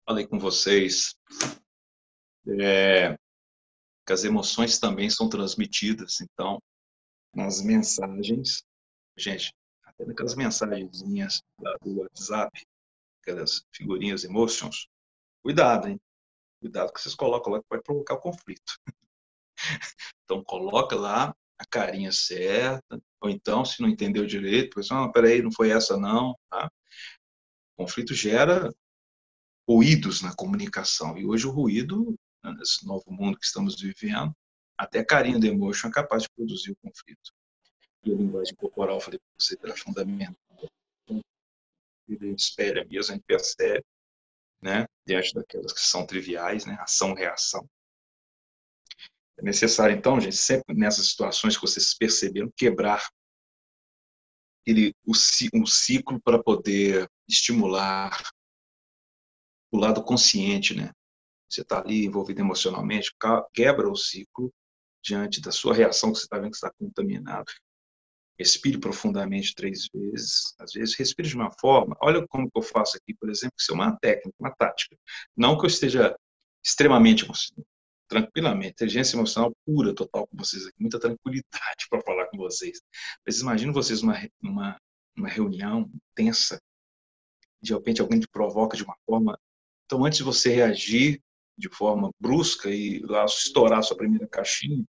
Falei com vocês que as emoções também são transmitidas, então, nas mensagens, gente, até naquelas mensagenzinhas do WhatsApp, aquelas figurinhas emotions, cuidado, hein? Cuidado que vocês colocam lá que vai provocar o conflito. Então, coloca lá a carinha certa, ou então, se não entendeu direito, pois, peraí, não foi essa não, tá? O conflito gera ruídos na comunicação, e hoje o ruído, nesse novo mundo que estamos vivendo, até carinha do emotion é capaz de produzir o conflito. E a linguagem corporal, eu falei para você, era fundamental. Então, ele espelha mesmo, a gente percebe, né, diante daquelas que são triviais, né, ação-reação. É necessário, então, gente, sempre nessas situações que vocês perceberam, quebrar um ciclo para poder estimular o lado consciente, né? Você está ali envolvido emocionalmente, quebra o ciclo diante da sua reação que você está vendo que está contaminado. Respire profundamente 3 vezes. Às vezes, respire de uma forma. Olha como que eu faço aqui, por exemplo, que isso é uma técnica, uma tática. Não que eu esteja extremamente emocionado, tranquilamente, inteligência emocional pura, total com vocês aqui, muita tranquilidade para falar com vocês. Mas imagine vocês numa reunião tensa, de repente alguém te provoca de uma forma. Então, antes de você reagir de forma brusca e lá estourar a sua primeira caixinha,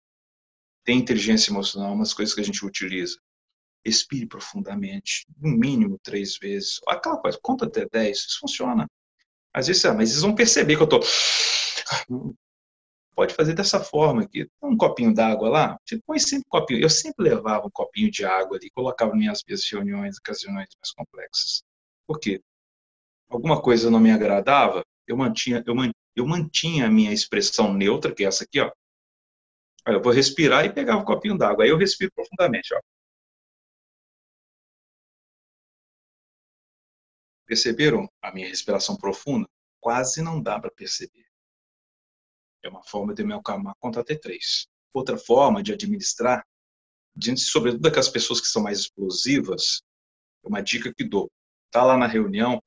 tem inteligência emocional, umas coisas que a gente utiliza. Respire profundamente, no mínimo 3 vezes. Aquela coisa, conta até 10, isso funciona. Às vezes, mas eles vão perceber que eu estou pode fazer dessa forma aqui. Um copinho d'água lá, você põe sempre um copinho. Eu sempre levava um copinho de água ali, colocava em minhas mesas de reuniões, ocasiões mais complexas. Por quê? Alguma coisa não me agradava, eu mantinha a minha expressão neutra, que é essa aqui, ó. Aí eu vou respirar e pegava um copinho d'água. Aí eu respiro profundamente, ó. Perceberam a minha respiração profunda? Quase não dá para perceber. É uma forma de me acalmar contra a T3. Outra forma de administrar, diante, sobretudo daquelas pessoas que são mais explosivas, é uma dica que dou. Está lá na reunião,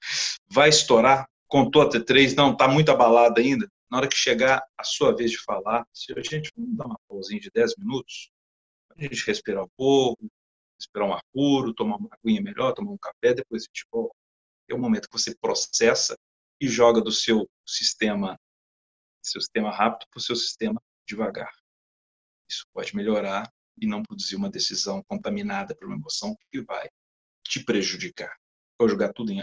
vai estourar, contou a T3, não, está muito abalado ainda. Na hora que chegar a sua vez de falar, se a gente vamos dar uma pausinha de 10 minutos, a gente respirar um pouco, respirar um ar puro, tomar uma aguinha melhor, tomar um café, depois a gente volta. É o momento que você processa e joga do seu sistema rápido para o seu sistema devagar. Isso pode melhorar e não produzir uma decisão contaminada por uma emoção que vai te prejudicar. Ou jogar tudo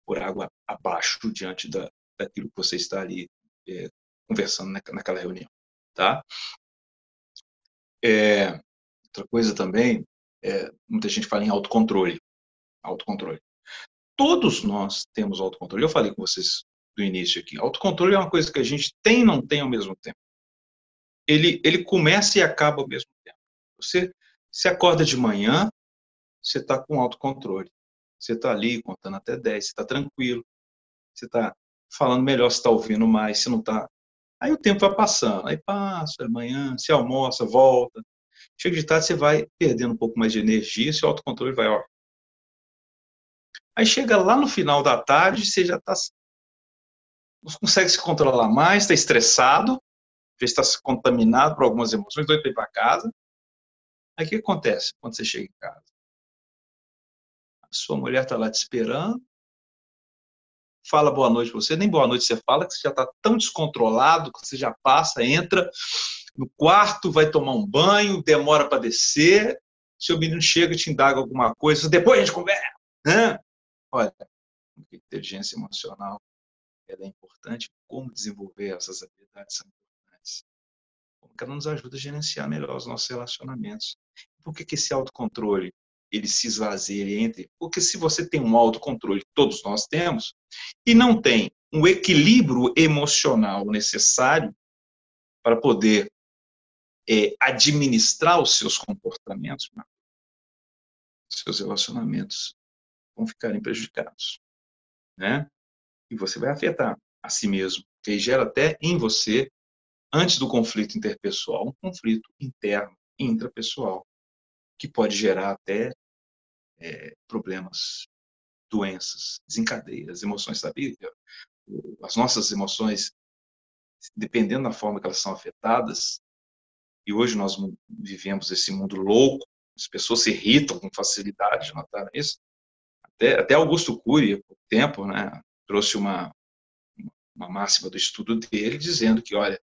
por água abaixo diante daquilo que você está ali conversando naquela reunião. Tá? Outra coisa também, muita gente fala em autocontrole. Autocontrole. Todos nós temos autocontrole. Eu falei com vocês do início aqui. Autocontrole é uma coisa que a gente tem e não tem ao mesmo tempo. Ele começa e acaba ao mesmo tempo. Você se acorda de manhã, você está com autocontrole. Você está ali contando até 10, você está tranquilo, você está falando melhor, você está ouvindo mais, você não está. Aí o tempo vai passando, aí passa, amanhã, você almoça, volta. Chega de tarde, você vai perdendo um pouco mais de energia, seu autocontrole vai, ó. Aí chega lá no final da tarde, você já está. Não consegue se controlar mais, está estressado, já está contaminado por algumas emoções, doido para ir para casa. Aí o que acontece quando você chega em casa? A sua mulher está lá te esperando, fala boa noite para você, nem boa noite você fala, que você já está tão descontrolado que você já passa, entra no quarto, vai tomar um banho, demora para descer, seu menino chega e te indaga alguma coisa, depois a gente conversa. Olha, a inteligência emocional ela é importante, como desenvolver essas habilidades são importantes. Como que ela nos ajuda a gerenciar melhor os nossos relacionamentos. Por que esse autocontrole ele se esvazia, ele entra? Porque se você tem um autocontrole, que todos nós temos, e não tem um equilíbrio emocional necessário para poder administrar os seus comportamentos, seus relacionamentos vão ficarem prejudicados, né? E você vai afetar a si mesmo, que gera até em você, antes do conflito interpessoal, um conflito interno, intrapessoal, que pode gerar até problemas, doenças, desencadeia as emoções, sabe? As nossas emoções, dependendo da forma que elas são afetadas, e hoje nós vivemos esse mundo louco, as pessoas se irritam com facilidade, notaram isso? Até Augusto Cury, há pouco tempo, né, trouxe uma máxima do estudo dele, dizendo que, olha,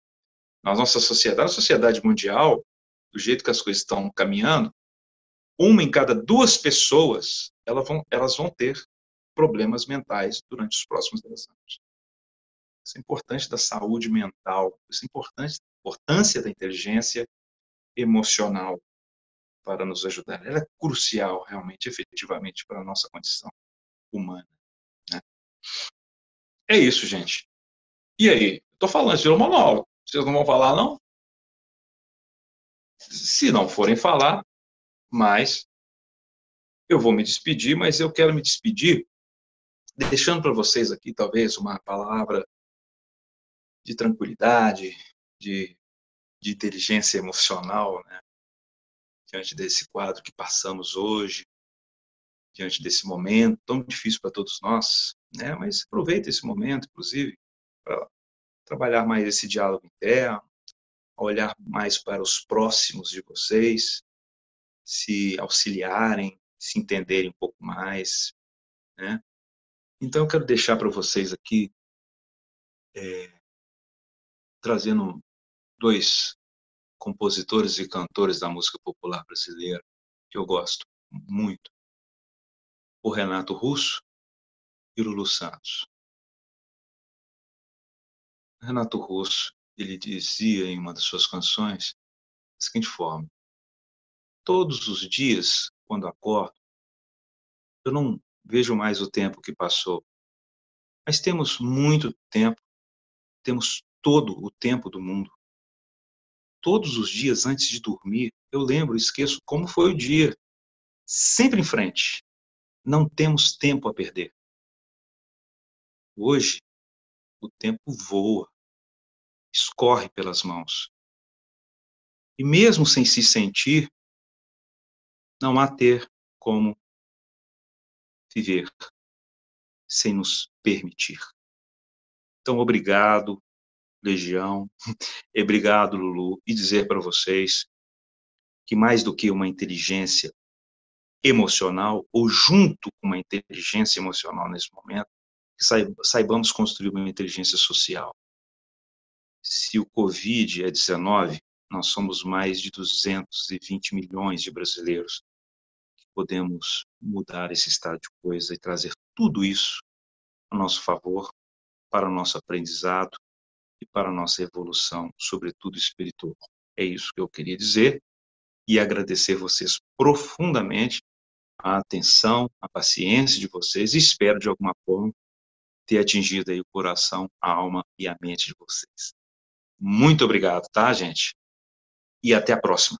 na nossa sociedade, na sociedade mundial, do jeito que as coisas estão caminhando, uma em cada duas pessoas elas vão ter problemas mentais durante os próximos 10 anos. Isso é importante da saúde mental, isso é importante, a importância da inteligência emocional para nos ajudar. Ela é crucial, realmente, efetivamente, para a nossa condição humana. Né? É isso, gente. E aí? Estou falando, isso virou monólogo. Vocês não vão falar, não? Se não forem falar, mas eu vou me despedir, mas eu quero me despedir deixando para vocês aqui, talvez, uma palavra de tranquilidade, de inteligência emocional, né? Diante desse quadro que passamos hoje, diante desse momento tão difícil para todos nós, né? Mas aproveita esse momento, inclusive, para trabalhar mais esse diálogo interno, olhar mais para os próximos de vocês, se auxiliarem, se entenderem um pouco mais, né? Então eu quero deixar para vocês aqui, trazendo dois compositores e cantores da música popular brasileira que eu gosto muito, o Renato Russo e o Lulu Santos. Renato Russo ele dizia em uma das suas canções da seguinte forma: todos os dias, quando acordo, eu não vejo mais o tempo que passou, mas temos muito tempo, temos todo o tempo do mundo. Todos os dias antes de dormir, eu lembro, esqueço como foi o dia. Sempre em frente. Não temos tempo a perder. Hoje, o tempo voa, escorre pelas mãos. E mesmo sem se sentir, não há ter como viver sem nos permitir. Então, obrigado, Legião, e obrigado, Lulu, e dizer para vocês que mais do que uma inteligência emocional, ou junto com uma inteligência emocional nesse momento, que saibamos construir uma inteligência social. Se o Covid é 19, nós somos mais de 220 milhões de brasileiros que podemos mudar esse estado de coisa e trazer tudo isso a nosso favor, para o nosso aprendizado e para a nossa evolução, sobretudo espiritual. É isso que eu queria dizer e agradecer vocês profundamente a atenção, a paciência de vocês e espero, de alguma forma, ter atingido aí o coração, a alma e a mente de vocês. Muito obrigado, tá, gente? E até a próxima.